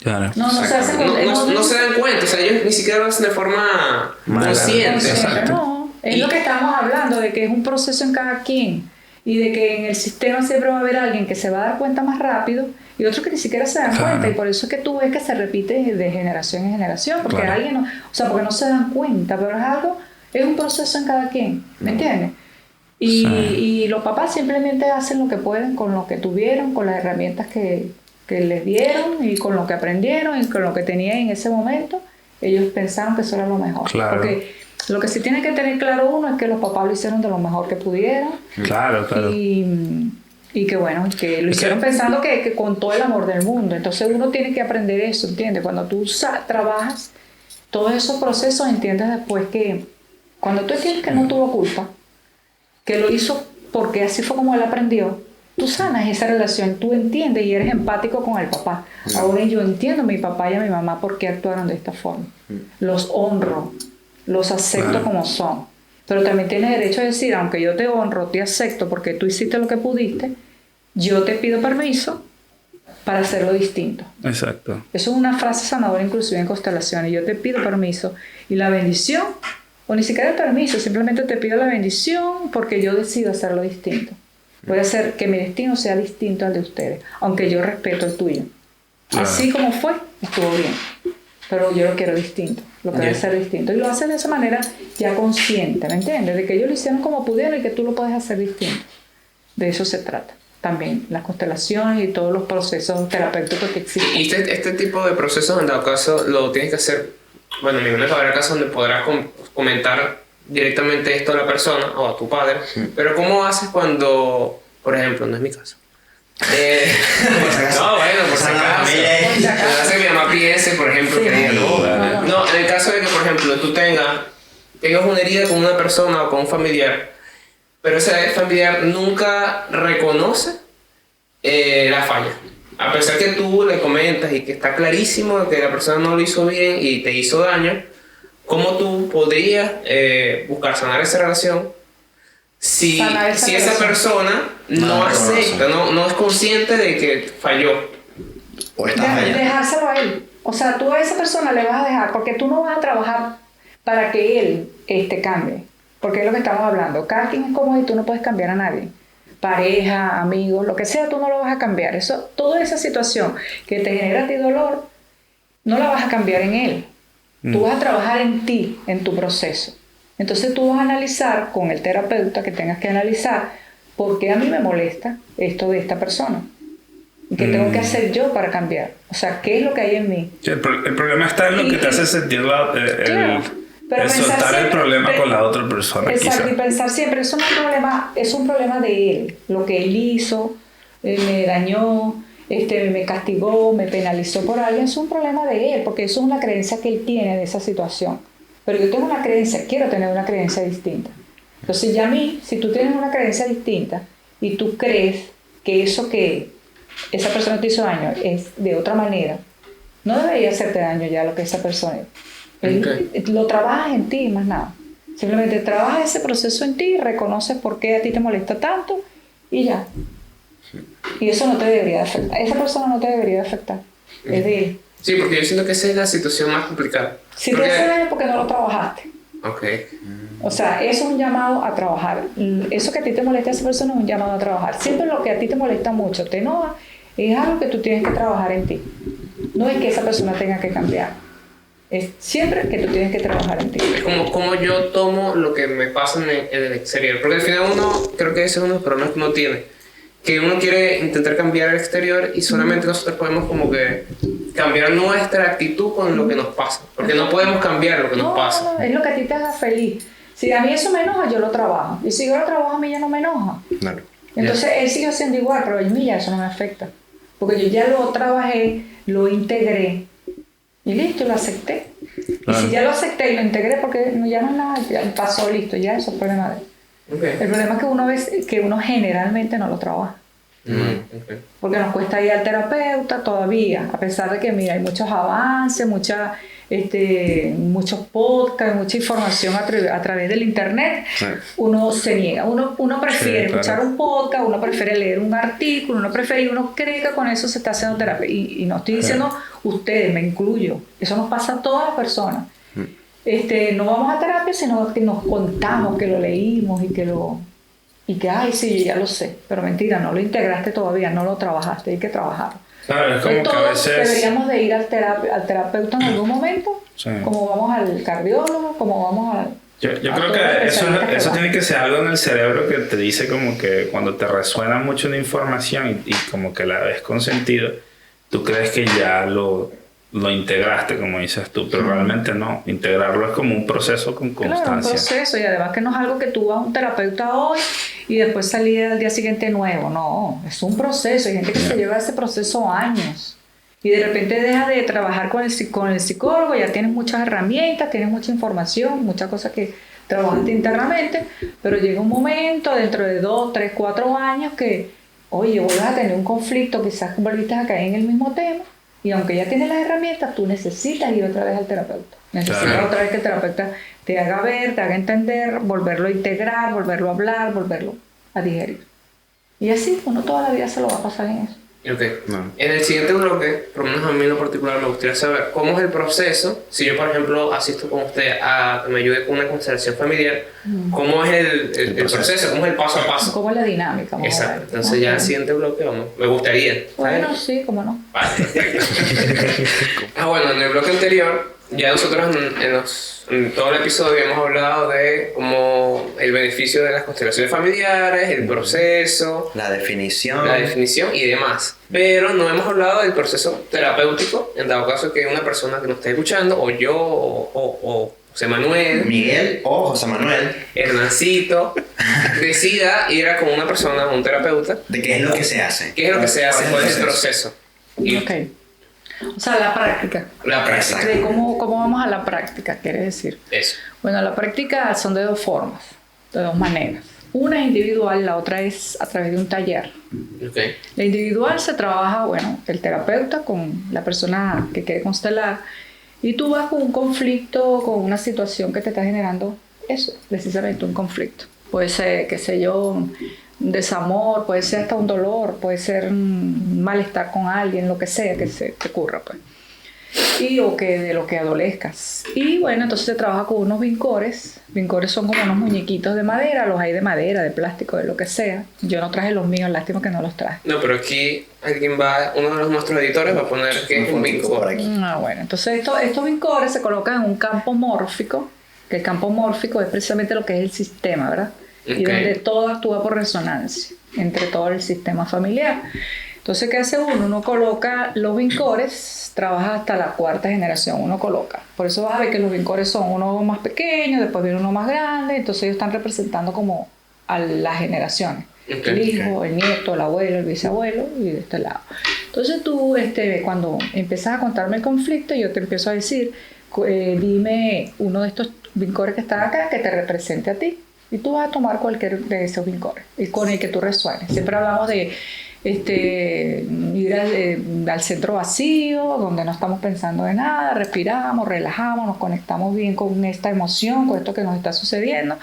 Claro. No se dan cuenta, o sea, ellos ni siquiera lo hacen de forma consciente. No, es lo que estamos hablando, de que es un proceso en cada quien y de que en el sistema siempre va a haber alguien que se va a dar cuenta más rápido y otros que ni siquiera se dan cuenta, y por eso es que tú ves que se repite de generación en generación, porque alguien no, o sea, porque no se dan cuenta, pero es un proceso en cada quien, ¿me entiendes? Y los papás simplemente hacen lo que pueden con lo que tuvieron, con las herramientas que les dieron y con lo que aprendieron y con lo que tenían en ese momento. Ellos pensaron que eso era lo mejor. Claro. Porque lo que sí tiene que tener claro uno es que los papás lo hicieron de lo mejor que pudieron. Claro. Y que bueno, que lo hicieron pensando que con todo el amor del mundo. Entonces uno tiene que aprender eso, ¿entiendes? Cuando tú trabajas todos esos procesos, entiendes después que cuando tú entiendes que no tuvo culpa, que lo hizo porque así fue como él aprendió, tú sanas esa relación, tú entiendes y eres empático con el papá. Ahora yo entiendo a mi papá y a mi mamá por qué actuaron de esta forma. Los honro, los acepto como son. Pero también tienes derecho a decir, aunque yo te honro, te acepto porque tú hiciste lo que pudiste, yo te pido permiso para hacerlo distinto. Exacto. Eso es una frase sanadora inclusive en constelaciones. Yo te pido permiso y la bendición, o ni siquiera el permiso, simplemente te pido la bendición porque yo decido hacerlo distinto. Puede ser que mi destino sea distinto al de ustedes, aunque yo respeto el tuyo. Así como fue, estuvo bien. Pero yo lo quiero distinto, lo quiero hacer distinto. Y lo haces de esa manera ya consciente, ¿me entiendes? De que ellos lo hicieron como pudieron y que tú lo puedes hacer distinto. De eso se trata. También las constelaciones y todos los procesos terapéuticos que existen. Y este tipo de procesos, en dado caso, lo tienes que hacer. Bueno, me imagino que habrá casos donde podrás comentar directamente esto a la persona o a tu padre, pero ¿cómo haces cuando, por ejemplo, no es mi caso? No, bueno, por si acaso. Hace que mi mamá piense, por ejemplo, que diga, no, en el caso de que, por ejemplo, tú tengas una herida con una persona o con un familiar, pero ese familiar nunca reconoce la falla. A pesar que tú le comentas y que está clarísimo que la persona no lo hizo bien y te hizo daño, ¿cómo tú podrías buscar sanar esa relación si esa persona no acepta, no es consciente de que falló? O está fallando. Dejárselo a él. O sea, tú a esa persona le vas a dejar, porque tú no vas a trabajar para que él cambie. Porque es lo que estamos hablando. Cada quien es como y tú no puedes cambiar a nadie. Pareja, amigos, lo que sea, tú no lo vas a cambiar. Toda esa situación que te genera a ti dolor, no la vas a cambiar en él. Tú vas a trabajar en ti, en tu proceso. Entonces tú vas a analizar con el terapeuta que tengas que analizar por qué a mí me molesta esto de esta persona. ¿Y qué tengo que hacer yo para cambiar? O sea, ¿qué es lo que hay en mí? El problema está en lo que te hace sentir pero soltar siempre, el problema con la otra persona. Exacto, quizá. y pensar siempre, eso no es un problema de él. Lo que él hizo, me dañó, me castigó, me penalizó por alguien, es un problema de él, porque eso es una creencia que él tiene de esa situación. pero yo tengo una creencia, quiero tener una creencia distinta. Entonces ya a mí, si tú tienes una creencia distinta y tú crees que eso que esa persona te hizo daño es de otra manera, no debería hacerte daño ya lo que esa persona es. Lo trabajas en ti, más nada. Simplemente trabajas ese proceso en ti, reconoces por qué a ti te molesta tanto y ya. Y eso no te debería afectar. Esa persona no te debería afectar. Es de él. Sí, porque yo siento que esa es la situación más complicada. Si te hace daño porque no lo trabajaste. Ok. O sea, eso es un llamado a trabajar. Eso que a ti te molesta a esa persona es un llamado a trabajar. Siempre lo que a ti te molesta mucho, te enoja, es algo que tú tienes que trabajar en ti. No es que esa persona tenga que cambiar. Es siempre que tú tienes que trabajar en ti. Es como yo tomo lo que me pasa en el exterior. Porque al final creo que ese es uno de los problemas que uno tiene. Que uno quiere intentar cambiar el exterior y solamente nosotros podemos como que cambiar nuestra actitud con lo que nos pasa. Porque no podemos cambiar lo que nos pasa. No, es lo que a ti te haga feliz. Si a mí eso me enoja, yo lo trabajo. Y si yo lo trabajo, a mí ya no me enoja. Claro. Entonces él sigue siendo igual, pero a mí ya eso no me afecta. Porque yo ya lo trabajé, lo integré y listo, lo acepté. Y si ya lo acepté y lo integré, porque ya no es nada, ya pasó, listo, ya eso es problema de él. Okay. El problema es que uno generalmente no lo trabaja. Okay. Porque nos cuesta ir al terapeuta todavía, a pesar de que mira, hay muchos avances, muchos podcasts, mucha información a través del internet. Sí. Uno se niega, uno prefiere escuchar un podcast, uno prefiere leer un artículo, uno cree que con eso se está haciendo terapia. Y no estoy diciendo ustedes, me incluyo, eso nos pasa a todas las personas. No vamos a terapia, sino que nos contamos que lo leímos y que, ay, sí, yo ya lo sé. Pero mentira, no lo integraste todavía, no lo trabajaste, hay que trabajarlo. Claro, es como todos que a veces deberíamos de ir al terapeuta en algún momento, como vamos al cardiólogo, como vamos al... Yo creo que eso tiene que ser algo en el cerebro que te dice como que cuando te resuena mucho una información y como que la ves con sentido, tú crees que ya lo integraste, como dices tú, pero realmente no. Integrarlo es como un proceso con constancia. Claro, un proceso, y además que no es algo que tú vas a un terapeuta hoy y después salir al día siguiente nuevo. No, es un proceso. Hay gente que se lleva ese proceso años y de repente deja de trabajar con el psicólogo, ya tienes muchas herramientas, tienes mucha información, muchas cosas que trabajaste internamente, pero llega un momento dentro de 2, 3, 4 años que, oye, vuelves a tener un conflicto, quizás volviste a caer en el mismo tema. Y aunque ya tienes las herramientas, tú necesitas ir otra vez al terapeuta. Necesitas otra vez que el terapeuta te haga ver, te haga entender, volverlo a integrar, volverlo a hablar, volverlo a digerir. Y así, uno toda la vida se lo va a pasar en eso. Okay. En el siguiente bloque, por lo menos a mí en lo particular, me gustaría saber cómo es el proceso. Si yo, por ejemplo, asisto con usted a que me ayude con una constelación familiar, ¿cómo es el proceso? ¿Cómo es el paso a paso? ¿Cómo es la dinámica? Exacto. Entonces ya en el siguiente bloque me gustaría. Bueno, sí, cómo no. Vale. Bueno, en el bloque anterior, ya nosotros en todo el episodio hemos hablado de como el beneficio de las constelaciones familiares, el proceso, la definición y demás. Pero no hemos hablado del proceso terapéutico, en dado caso que una persona que nos esté escuchando, o yo, o José Manuel, Miguel o José Manuel, Hernancito, decida ir a con una persona, un terapeuta. ¿De qué es lo que se hace? ¿Qué es lo que se hace? ¿Cuál es el proceso? Okay. O sea, la práctica. La práctica. De cómo vamos a la práctica, quiere decir. Eso. Bueno, la práctica son de 2 formas, de 2 maneras. Una es individual, la otra es a través de un taller. Okay. La individual se trabaja, bueno, el terapeuta con la persona que quiere constelar y tú vas con un conflicto, con una situación que te está generando eso, precisamente un conflicto. Puede ser, qué sé yo, un desamor, puede ser hasta un dolor, puede ser un malestar con alguien, lo que sea que se te ocurra, pues. O que de lo que adolezcas. Y bueno, entonces se trabaja con unos vincores. Vincores son como unos muñequitos de madera, los hay de madera, de plástico, de lo que sea. Yo no traje los míos, lástima que no los traje. No, pero aquí uno de nuestros editores va a poner que es un vincor aquí. Bueno, entonces estos vincores se colocan en un campo mórfico, que el campo mórfico es precisamente lo que es el sistema, ¿verdad? Okay. Y donde todo actúa por resonancia entre todo el sistema familiar. Entonces, ¿qué hace uno? Uno coloca los vincores, trabaja hasta la 4ª generación, uno coloca. Por eso vas a ver que los vincores son uno más pequeño, después viene uno más grande, entonces ellos están representando como a las generaciones. Okay. El hijo, el nieto, el abuelo, el bisabuelo y de este lado. Entonces tú, cuando empiezas a contarme el conflicto, yo te empiezo a decir dime uno de estos vincores que están acá que te represente a ti. Y tú vas a tomar cualquier de esos vincores, y con el que tú resuenes. Siempre hablamos de ir al centro vacío, donde no estamos pensando en nada, respiramos, relajamos, nos conectamos bien con esta emoción, con esto que nos está sucediendo,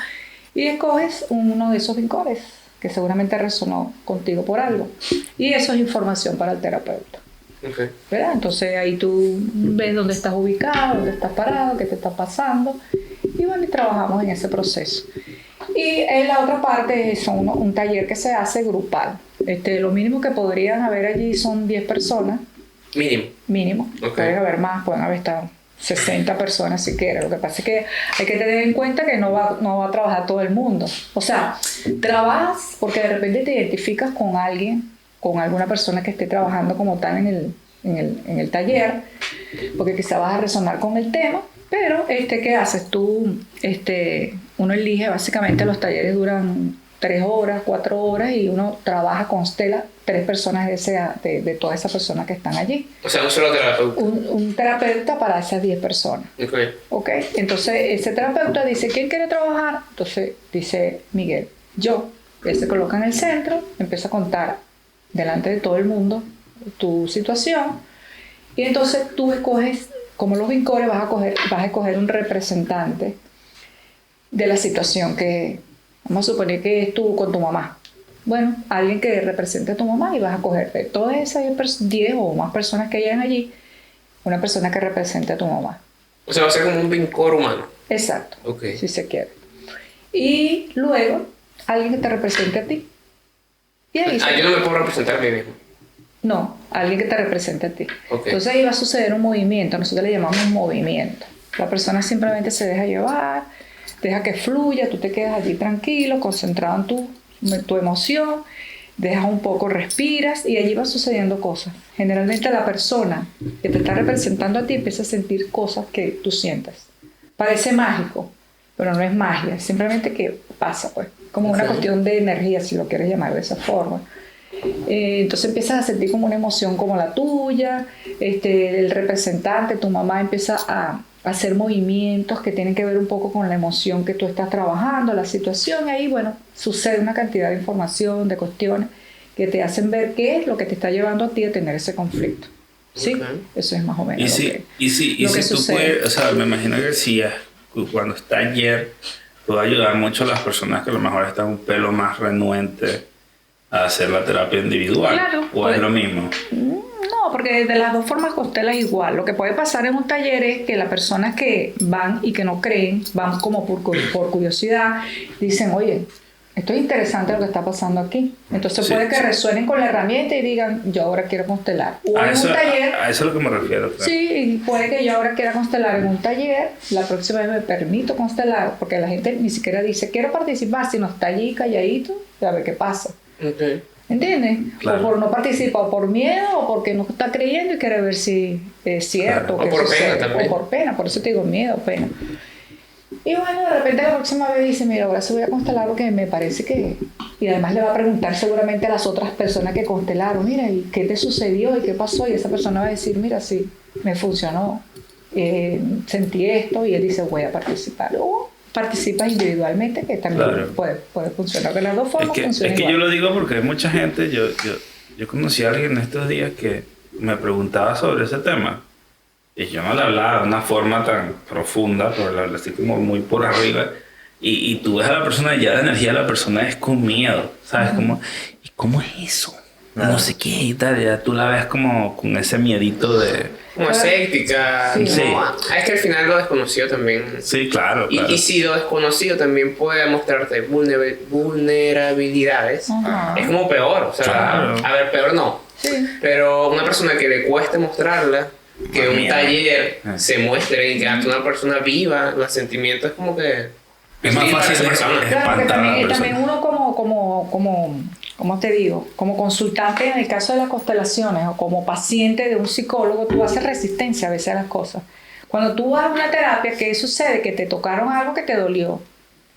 y escoges uno de esos vincores que seguramente resonó contigo por algo. Y eso es información para el terapeuta. Okay. ¿Verdad? Entonces ahí tú ves dónde estás ubicado, dónde estás parado, qué te está pasando, y bueno, y trabajamos en ese proceso. Y en la otra parte es un taller que se hace grupal. Lo mínimo que podrían haber allí son 10 personas. Mínimo. Okay. Pueden haber más, pueden haber hasta 60 personas si quieres. Lo que pasa es que hay que tener en cuenta que no va a trabajar todo el mundo. O sea, trabajas porque de repente te identificas con alguien, con alguna persona que esté trabajando como tal en el taller, porque quizá vas a resonar con el tema. Pero, ¿qué haces? Tú, uno elige, básicamente los talleres duran 3 horas, 4 horas, y uno trabaja, constela 3 personas de todas esas personas que están allí. O sea, un solo terapeuta. Un terapeuta para esas 10 personas. Ok. Entonces, ese terapeuta dice, ¿quién quiere trabajar? Entonces, dice Miguel, yo. Él se coloca en el centro, empieza a contar delante de todo el mundo tu situación, y entonces tú escoges, como los vincores, vas a escoger un representante de la situación que, vamos a suponer que es tú con tu mamá. Bueno, alguien que represente a tu mamá, y vas a coger de todas esas 10 o más personas que hayan allí, una persona que represente a tu mamá. O sea, va a ser como un vincor humano. Exacto, okay. Si se quiere. Y luego, alguien que te represente a ti. Y ahí yo no me puedo representar a mí mismo. No, alguien que te represente a ti. Okay. Entonces ahí va a suceder un movimiento, nosotros le llamamos movimiento. La persona simplemente se deja llevar, deja que fluya, tú te quedas allí tranquilo, concentrado en tu emoción, dejas un poco, respiras, y allí va sucediendo cosas. Generalmente la persona que te está representando a ti empieza a sentir cosas que tú sientas. Parece mágico, pero no es magia, es simplemente que pasa, pues, como una cuestión de energía, si lo quieres llamar de esa forma. Entonces empiezas a sentir como una emoción como la tuya, el representante, tu mamá, empieza a hacer movimientos que tienen que ver un poco con la emoción que tú estás trabajando, la situación, y ahí, bueno, sucede una cantidad de información, de cuestiones que te hacen ver qué es lo que te está llevando a ti a tener ese conflicto. ¿Sí? Okay. Eso es más o menos y si tú puedes, o sea, me imagino que si cuando está ayer puede ayudar mucho a las personas que a lo mejor están un pelo más renuentes a hacer la terapia individual. Claro, ¿o es lo mismo? No, porque de las dos formas constelas igual. Lo que puede pasar en un taller es que las personas que van y que no creen, van como por curiosidad, dicen, oye, esto es interesante lo que está pasando aquí. Entonces puede que resuenen con la herramienta y digan, yo ahora quiero constelar. O en un taller. A eso es lo que me refiero. Claro. Sí, y puede que yo ahora quiera constelar en un taller, la próxima vez me permito constelar, porque la gente ni siquiera dice, quiero participar, sino está allí calladito, a ver qué pasa. Okay. ¿Entiendes? Claro. O por no participar, o por miedo, o porque no está creyendo y quiere ver si es cierto. Claro. O por pena también. O por pena, por eso te digo miedo, pena. Y bueno, de repente la próxima vez dice, mira, ahora se voy a constelar lo que me parece que... Y además le va a preguntar seguramente a las otras personas que constelaron, mira, ¿y qué te sucedió? ¿Y qué pasó? Y esa persona va a decir, mira, sí, me funcionó, sentí esto, y él dice, voy a participar. O participas individualmente, que también puede funcionar. De las dos formas funciona igual. Yo lo digo porque hay mucha gente, yo conocí a alguien estos días que me preguntaba sobre ese tema. Y yo no le hablaba de una forma tan profunda, pero le hablaba así como muy por arriba. Y tú ves a la persona, ya la energía de la persona es con miedo, ¿sabes? Como, ¿y cómo es eso? No sé qué y tal. Ya tú la ves como con ese miedito de... Como escéptica. Sí. Es que al final lo desconocido también... Sí, claro. Y si lo desconocido también puede mostrarte vulnerabilidades, es como peor. O sea, claro. A ver, peor no. Sí. Pero una persona que le cueste mostrarla, que un taller se muestre y que hasta una persona viva los sentimientos, es como que es más fácil claro, porque también uno como te digo, como consultante en el caso de las constelaciones o como paciente de un psicólogo, tú haces resistencia a veces a las cosas. Cuando tú vas a una terapia, ¿qué sucede? Que te tocaron algo que te dolió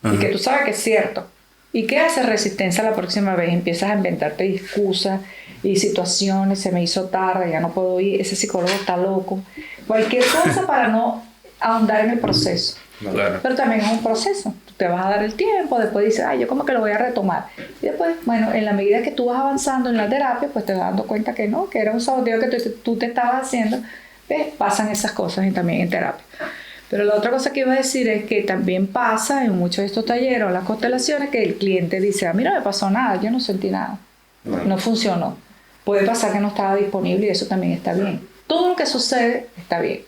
y que tú sabes que es cierto. ¿Y qué haces resistencia la próxima vez? Empiezas a inventarte excusas y situaciones, se me hizo tarde, ya no puedo ir, ese psicólogo está loco. Cualquier cosa para no ahondar en el proceso. Claro. Pero también es un proceso. Tú te vas a dar el tiempo, después dices, ay, yo como que lo voy a retomar. Y después, bueno, en la medida que tú vas avanzando en la terapia, pues te vas dando cuenta que no, que era un saboteo que tú te estabas haciendo. ¿Ves? Pasan esas cosas también en terapia. Pero la otra cosa que iba a decir es que también pasa en muchos de estos talleres o las constelaciones que el cliente dice, a mí no me pasó nada, yo no sentí nada, no funcionó. Puede pasar que no estaba disponible y eso también está bien. Todo lo que sucede está bien.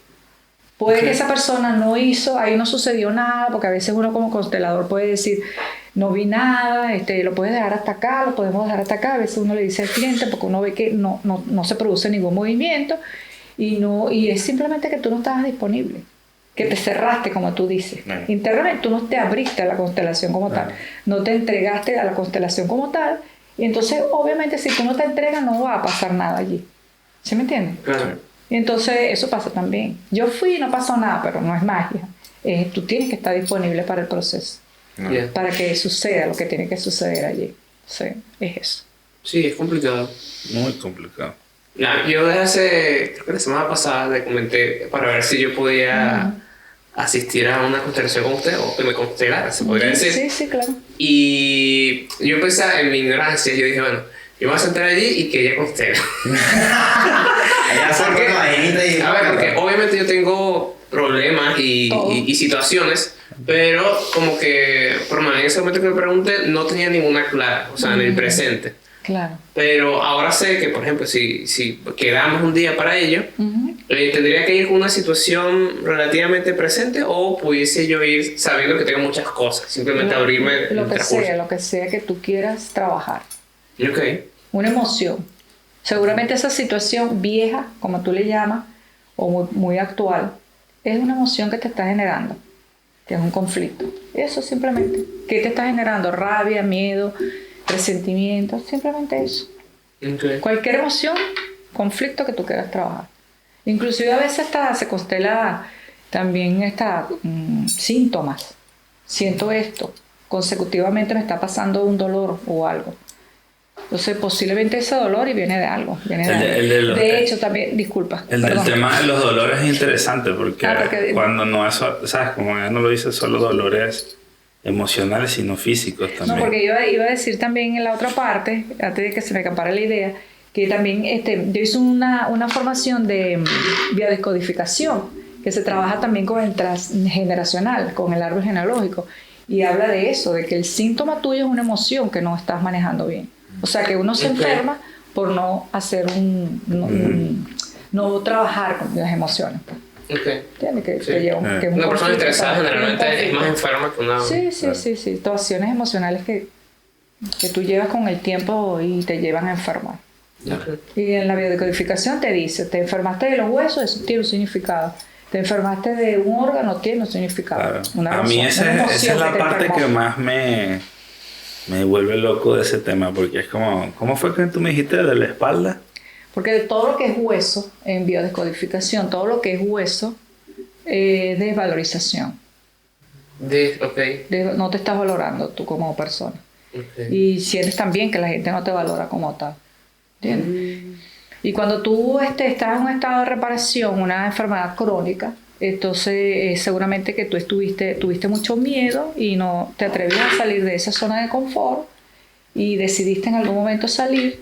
Puede que esa persona no hizo, ahí no sucedió nada, porque a veces uno como constelador puede decir, no vi nada, lo puedes dejar hasta acá, lo podemos dejar hasta acá. A veces uno le dice al cliente porque uno ve que no se produce ningún movimiento y es simplemente que tú no estabas disponible, que te cerraste, como tú dices. Internamente tú no te abriste a la constelación como tal, no te entregaste a la constelación como tal, y entonces obviamente si tú no te entregas no va a pasar nada allí. ¿Sí me entiendes? Claro. Y entonces eso pasa también. Yo fui y no pasó nada, pero no es magia. Tú tienes que estar disponible para el proceso, para que suceda lo que tiene que suceder allí. Sí, es eso. Sí, es complicado. Muy complicado. Yo desde hace, creo que la semana pasada le comenté para ver si yo podía asistir a una constelación con usted o que me constelara, se podría decir. Sí, sí, claro. Y yo pensé en mi ignorancia, yo dije, bueno, yo me voy a sentar allí y que ella constele. Porque obviamente yo tengo problemas y situaciones, pero como que por lo menos en ese momento que me pregunté no tenía ninguna clara, o sea, en el presente. Claro. Pero ahora sé que, por ejemplo, si quedamos un día para ello, tendría que ir con una situación relativamente presente o pudiese yo ir sabiendo que tengo muchas cosas, simplemente abrirme lo que sea que tú quieras trabajar. Una emoción. Seguramente esa situación vieja, como tú le llamas, o muy, muy actual, es una emoción que te está generando, que es un conflicto. Eso simplemente. ¿Qué te está generando? Rabia, miedo, resentimiento, simplemente eso. Cualquier emoción, conflicto que tú quieras trabajar. Inclusive a veces se constela también síntomas. Siento esto, consecutivamente me está pasando un dolor o algo. Entonces posiblemente ese dolor y viene de algo. De hecho también, disculpa. El tema de los dolores es interesante porque cuando no es, ¿sabes? Como ella no lo dice, solo dolores emocionales sino físicos también. No, porque iba a decir también en la otra parte, antes de que se me escapara la idea, que también yo hice una formación de biodescodificación que se trabaja también con el transgeneracional, con el árbol genealógico, y habla de eso, de que el síntoma tuyo es una emoción que no estás manejando bien. O sea, que uno se enferma por no hacer no trabajar con las emociones. ¿Entiendes? Que una persona estresada generalmente es más enferma que una... Sí. Situaciones emocionales que tú llevas con el tiempo y te llevan a enfermar. Y en la biodescodificación te dice, te enfermaste de los huesos, eso tiene un significado. Te enfermaste de un órgano, tiene un significado. A mí esa es la parte que más me vuelve loco de ese tema, porque es como, ¿cómo fue que tú me dijiste de la espalda? Porque todo lo que es hueso, en biodescodificación, todo lo que es hueso es desvalorización. No te estás valorando tú como persona. Y sientes también que la gente no te valora como tal. ¿Entiendes? Y cuando tú estás en un estado de reparación, una enfermedad crónica, entonces seguramente que tú tuviste mucho miedo y no te atrevías a salir de esa zona de confort y decidiste en algún momento salir,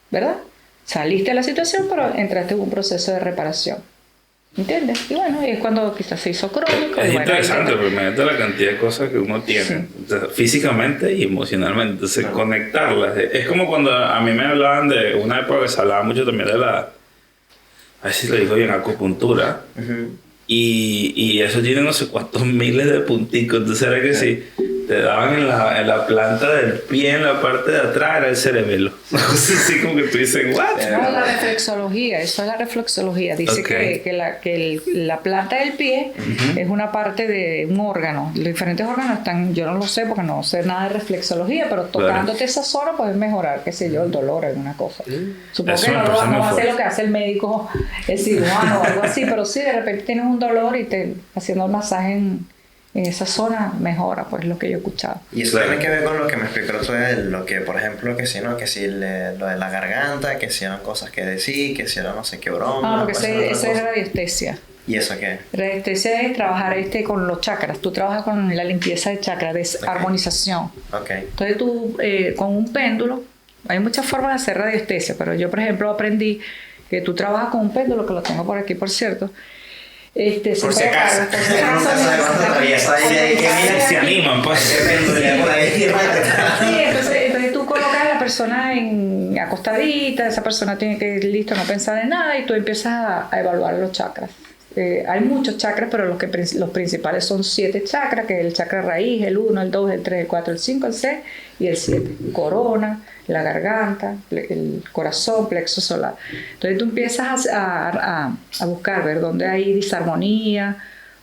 ¿verdad? Saliste de la situación, pero entraste en un proceso de reparación. ¿Entiendes? Y bueno, es cuando quizás se hizo crónico. Es interesante, porque imagínate la cantidad de cosas que uno tiene, o sea, físicamente y emocionalmente. Entonces, conectarlas. Es como cuando a mí me hablaban de una época que se hablaba mucho también de a ver si lo digo bien, acupuntura. Y eso tiene no sé cuántos miles de punticos. Entonces, era que si te daban en la planta del pie, en la parte de atrás, era el cerebelo. Así como que tú dices, ¿what? No, la reflexología, eso es la reflexología. Dice que la planta del pie es una parte de un órgano. Los diferentes órganos están, yo no lo sé porque no sé nada de reflexología, pero tocándote esa zona puedes mejorar, qué sé yo, el dolor, alguna cosa. Supongo que no va a hacer lo que hace el médico, el cirujano o algo así, pero sí, de repente tienes un dolor y haciendo el masaje en esa zona mejora, pues lo que yo he escuchado. Y eso tiene que ver con lo que me explicó el otro día, lo que, por ejemplo, que si lo de la garganta, que si eran cosas que decir, que si era no sé qué broma. Porque esa es radiestesia. ¿Y eso qué? Radiestesia es trabajar con los chakras. Tú trabajas con la limpieza de chakras, de armonización. Okay. Entonces tú, con un péndulo, hay muchas formas de hacer radiestesia, pero yo, por ejemplo, aprendí que tú trabajas con un péndulo, que lo tengo por aquí, por cierto. Por si acaso. Se animan, pues. Sí, entonces tú colocas a la persona acostadita, esa persona tiene que ir listo, no pensar en nada, y tú empiezas a evaluar los chakras. Hay muchos chakras, pero los principales son 7 chakras, que es el chakra raíz, el 1, el 2, el 3, el 4, el 5, el 6 y el 7. Corona, la garganta, el corazón, plexo solar. Entonces tú empiezas a buscar, ver dónde hay disarmonía,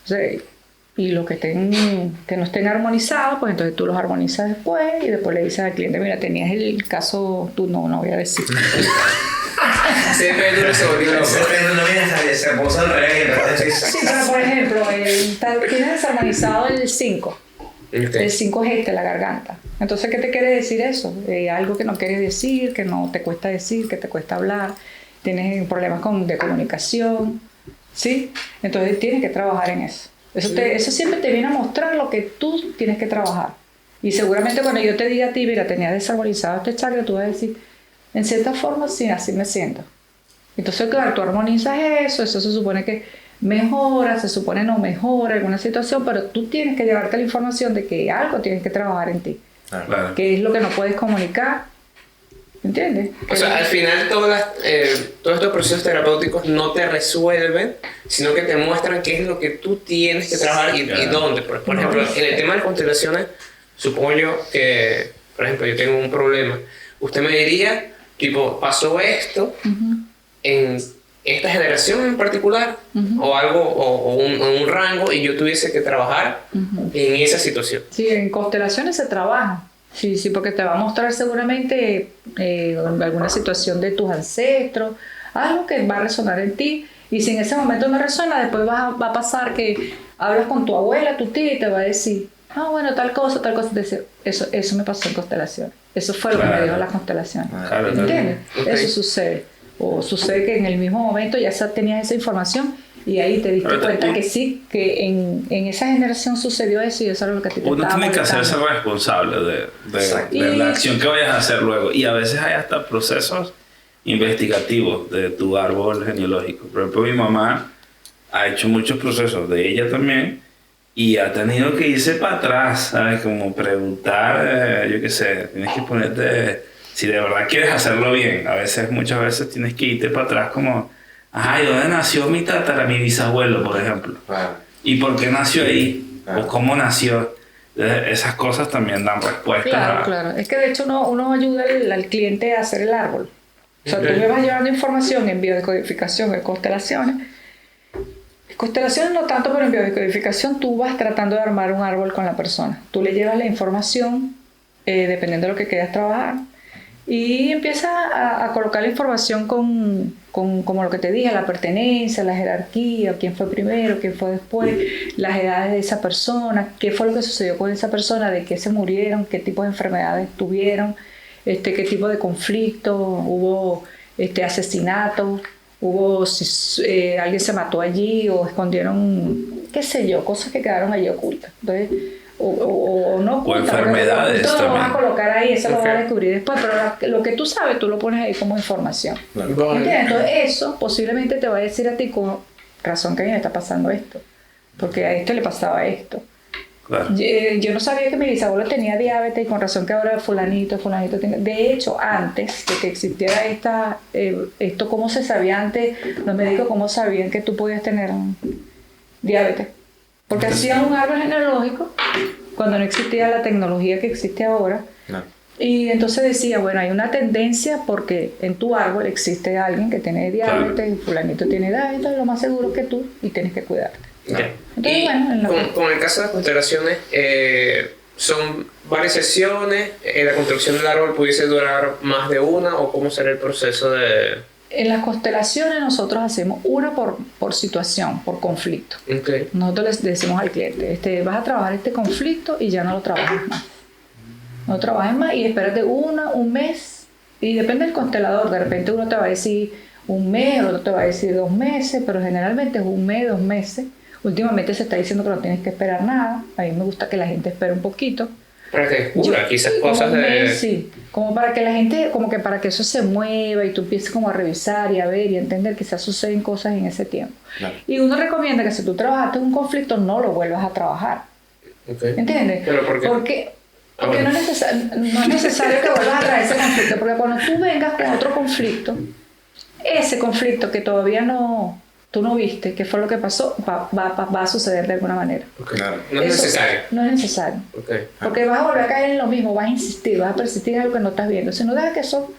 o sea, y los que no estén armonizados, pues entonces tú los armonizas después, y después le dices al cliente, mira, tenías el caso, tú no voy a decir. Ese péndulo se volvió loco. Ese péndulo se puso al revés. Sí, pero por ejemplo, tienes desarmonizado el 5. El 5 es la garganta. Entonces, ¿qué te quiere decir eso? Algo que no quieres decir, que no te cuesta decir, que te cuesta hablar. Tienes problemas de comunicación, ¿sí? Entonces, tienes que trabajar en eso. Eso siempre te viene a mostrar lo que tú tienes que trabajar. Y seguramente cuando yo te diga a ti, mira, tenías desarmonizado este chakra, tú vas a decir, en cierta forma, sí, así me siento. Entonces, claro, tú armonizas eso se supone que mejora, se supone no mejora alguna situación, pero tú tienes que llevarte la información de que algo tienes que trabajar en ti. Claro. Que es lo que no puedes comunicar. ¿Entiendes? O sea, al final todos estos procesos terapéuticos no te resuelven, sino que te muestran qué es lo que tú tienes que trabajar y dónde. Por ejemplo, en el tema de las constelaciones, supongo yo que, por ejemplo, yo tengo un problema. Usted me diría, tipo, pasó esto en esta generación en particular, o algo, o un rango, y yo tuviese que trabajar en esa situación. Sí, en constelaciones se trabaja. Sí, porque te va a mostrar seguramente alguna situación de tus ancestros, algo que va a resonar en ti, y si en ese momento no resuena, después va a pasar que hablas con tu abuela, tu tía, y te va a decir, bueno, tal cosa, eso me pasó en constelaciones. Eso fue lo que me dijo la constelación. ¿Entiendes? Okay. Eso sucede. O sucede que en el mismo momento ya tenías esa información y ahí te diste cuenta que sí, que en esa generación sucedió eso y eso era lo que a ti te Uno estaba tiene que molestando. hacerse responsable de la acción que vayas a hacer luego. Y a veces hay hasta procesos investigativos de tu árbol genealógico. Por ejemplo, mi mamá ha hecho muchos procesos de ella también y ha tenido que irse para atrás, ¿sabes? Como preguntar, yo qué sé, tienes que ponerte, si de verdad quieres hacerlo bien, muchas veces tienes que irte para atrás como, ¿y dónde nació mi bisabuelo, por ejemplo? ¿Y por qué nació ahí? ¿O cómo nació? Esas cosas también dan respuestas. Claro. Es que de hecho uno ayuda al cliente a hacer el árbol. O sea, tú le vas llevando información en biodecodificación, en constelaciones. Constelaciones no tanto, pero en biodecodificación tú vas tratando de armar un árbol con la persona. Tú le llevas la información, dependiendo de lo que quieras trabajar, y empiezas a colocar la información con como lo que te dije, la pertenencia, la jerarquía, quién fue primero, quién fue después, las edades de esa persona, qué fue lo que sucedió con esa persona, de qué se murieron, qué tipo de enfermedades tuvieron, qué tipo de conflicto, hubo asesinato, hubo si alguien se mató allí o escondieron, qué sé yo, cosas que quedaron allí ocultas. Entonces, o no ocultas, o enfermedades pero también. Lo vas a colocar ahí, eso lo vas a descubrir después, pero lo que tú sabes, tú lo pones ahí como información. ¿Entiendes? Entonces eso posiblemente te va a decir a ti con razón que a mí me está pasando esto, porque a esto le pasaba esto. Claro. Yo no sabía que mi bisabuelo tenía diabetes y con razón que ahora fulanito tenía. De hecho, antes de que existiera esto, ¿cómo se sabía antes? Los médicos, ¿cómo sabían que tú podías tener diabetes? Porque hacían un árbol genealógico cuando no existía la tecnología que existe ahora. No. Y entonces decía, bueno, hay una tendencia porque en tu árbol existe alguien que tiene diabetes y fulanito tiene diabetes, lo más seguro es que tú y tienes que cuidarte. Okay. Entonces, con el caso de las constelaciones, son varias sesiones, la construcción del árbol pudiese durar más de una, o cómo será el proceso de... En las constelaciones nosotros hacemos una por situación, por conflicto. Okay. Nosotros le decimos al cliente, vas a trabajar este conflicto y ya no lo trabajes más. No trabajes más y espérate un mes, y depende del constelador, de repente uno te va a decir un mes, el otro te va a decir 2 meses, pero generalmente es 1 mes, 2 meses. Últimamente se está diciendo que no tienes que esperar nada. A mí me gusta que la gente espere un poquito. Para que descubra quizás cosas como un de... mes, sí, como para que la gente, como que para que eso se mueva y tú empieces como a revisar y a ver y a entender que quizás suceden cosas en ese tiempo. Claro. Y uno recomienda que si tú trabajaste un conflicto, no lo vuelvas a trabajar. Okay. ¿Entiendes? ¿Pero por qué? Porque bueno. no es necesario que vuelvas a traer ese conflicto, porque cuando tú vengas con otro conflicto, ese conflicto que todavía tú no viste, que fue lo que pasó, va a suceder de alguna manera. Okay. Claro. No es necesario. No es necesario. Okay. Porque vas a volver a caer en lo mismo, vas a insistir, vas a persistir en algo que no estás viendo. Si no dejas que eso,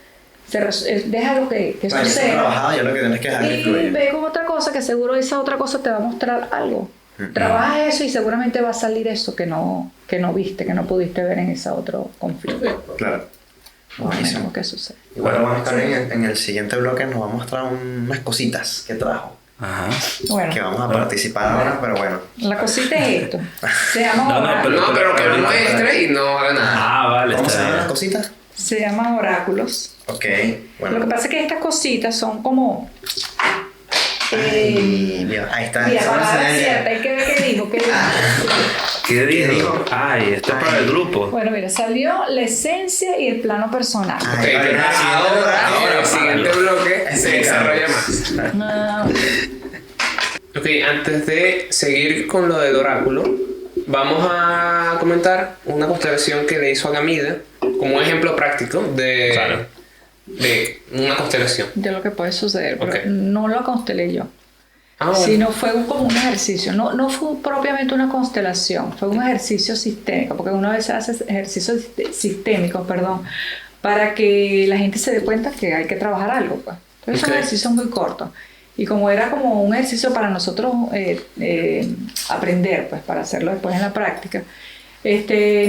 deja lo que Bueno, ya está suceda. trabajado, ya lo que tienes que dejar que Y fluya. ve con otra cosa, que seguro esa otra cosa te va a mostrar algo. Trabaja eso y seguramente va a salir eso que no viste, que no pudiste ver en ese otro conflicto. Claro. Buenísimo. Bueno, ¿qué sucede? Igual vamos a estar en el siguiente bloque, nos va a mostrar unas cositas que trajo. Ajá. Bueno, Que vamos a participar ahora, pero bueno. la cosita es esto. Se llama No, oráculos. No, pero que lo muestre y no haga nada. Ah, vale. ¿Cómo se está llaman bien. las cositas? Se llaman oráculos. Ok, Lo que bueno. pasa es que estas cositas son como... Mira, ahí está. Mira, Esa para es la la señal. cierta, hay que ver qué dijo. ¿Qué dijo? Ay, esto es para el grupo. Bueno, mira, salió la esencia y el plano personal. Ok, Ahí va, pero ahora, el siguiente bloque se desarrolla más. No, Ok, antes de seguir con lo del oráculo, vamos a comentar una constelación que le hizo a Gamida como un ejemplo práctico de una constelación. de lo que puede suceder, pero Ok. no lo constelé yo. Ah, bueno. Sino fue como un ejercicio, no fue propiamente una constelación, fue un ejercicio sistémico, porque una vez se hace ejercicios sistémicos, para que la gente se dé cuenta que hay que trabajar algo, pues. Entonces Ok. son ejercicios muy cortos. Y como era como un ejercicio para nosotros aprender, pues para hacerlo después en la práctica,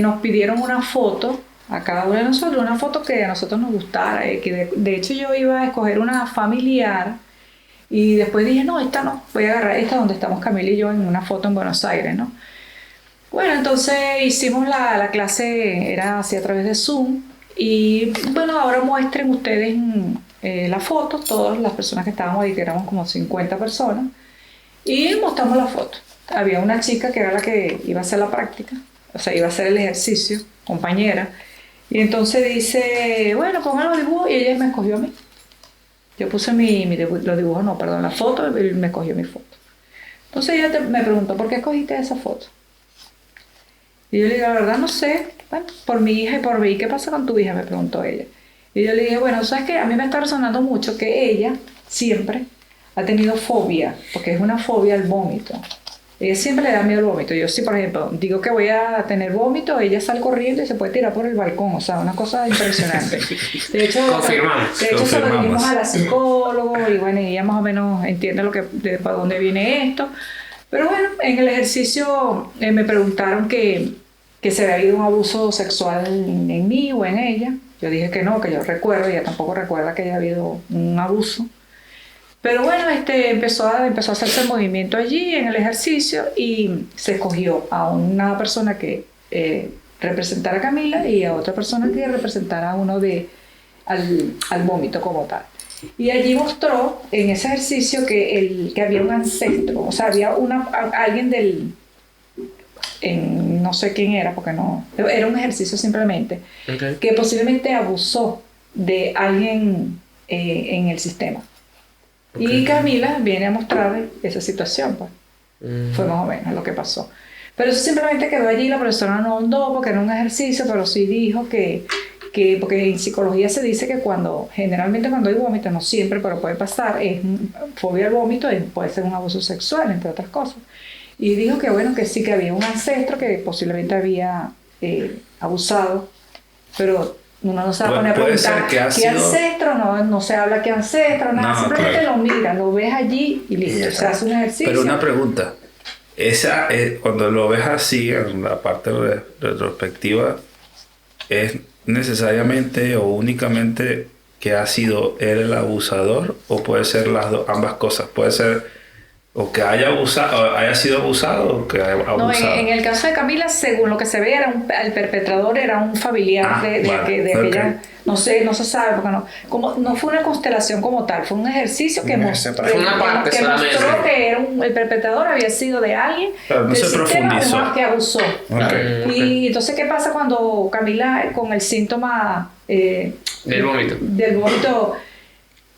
nos pidieron una foto a cada uno de nosotros, una foto que a nosotros nos gustara. Que de hecho yo iba a escoger una familiar y después dije, no, esta no, voy a agarrar esta donde estamos Camila y yo en una foto en Buenos Aires, ¿no? Bueno, entonces hicimos la clase, era así a través de Zoom, y bueno, ahora muestren ustedes la foto, todas las personas que estábamos ahí, que éramos como 50 personas, y mostramos la foto. Había una chica que era la que iba a hacer la práctica, o sea, iba a hacer el ejercicio, compañera, y entonces dice, bueno, pongan los dibujos, y ella me escogió a mí. Yo puse los dibujos, no, perdón, la foto, y me escogió mi foto. Entonces ella me preguntó, ¿por qué escogiste esa foto? Y yo le digo, la verdad no sé, bueno, por mi hija y por mí. ¿Qué pasa con tu hija?, me preguntó ella. Y yo le dije, bueno, ¿sabes qué? A mí me está resonando mucho que ella siempre ha tenido fobia, porque es una fobia al vómito. Ella siempre le da miedo al vómito. Yo sí, por ejemplo, digo que voy a tener vómito, ella sale corriendo y se puede tirar por el balcón. O sea, una cosa impresionante. De hecho, Confirmamos. se lo dijimos a la psicóloga y bueno, ella más o menos entiende para dónde viene esto. Pero bueno, en el ejercicio me preguntaron que si había habido un abuso sexual en mí o en ella. Yo dije que no, que yo recuerdo, ella tampoco recuerda que haya habido un abuso. Pero bueno, empezó a hacerse el movimiento allí en el ejercicio y se escogió a una persona que representara a Camila y a otra persona que representara a uno al vómito como tal. Y allí mostró en ese ejercicio que había un ancestro, o sea, había alguien no sé quién era, porque no, era un ejercicio simplemente, Okay. que posiblemente abusó de alguien en el sistema. Y Camila viene a mostrar esa situación, pues. Fue más o menos lo que pasó. Pero eso simplemente quedó allí, la profesora no ahondó porque era un ejercicio, pero sí dijo que porque en psicología se dice que generalmente cuando hay vómito, no siempre, pero puede pasar, es fobia al vómito, puede ser un abuso sexual, entre otras cosas. Y dijo que bueno, que sí, que había un ancestro que posiblemente había abusado, pero uno no se va a poner a preguntar qué ancestro, no se habla qué ancestro, nada, No, simplemente claro. lo miras, lo ves allí y listo, se hace un ejercicio. Pero una pregunta, cuando lo ves así, en la parte retrospectiva, ¿es necesariamente o únicamente que ha sido él el abusador o puede ser ambas cosas? Puede ser o que haya abusado, haya sido abusado o que haya abusado. No, en el caso de Camila, según lo que se ve, el perpetrador era un familiar de aquella. No sé, no se sabe, porque no fue una constelación como tal, fue un ejercicio que mostró que el perpetrador había sido de alguien pero no del se sistema profundizó. que abusó. Y entonces, ¿qué pasa cuando Camila, con el síntoma del vómito,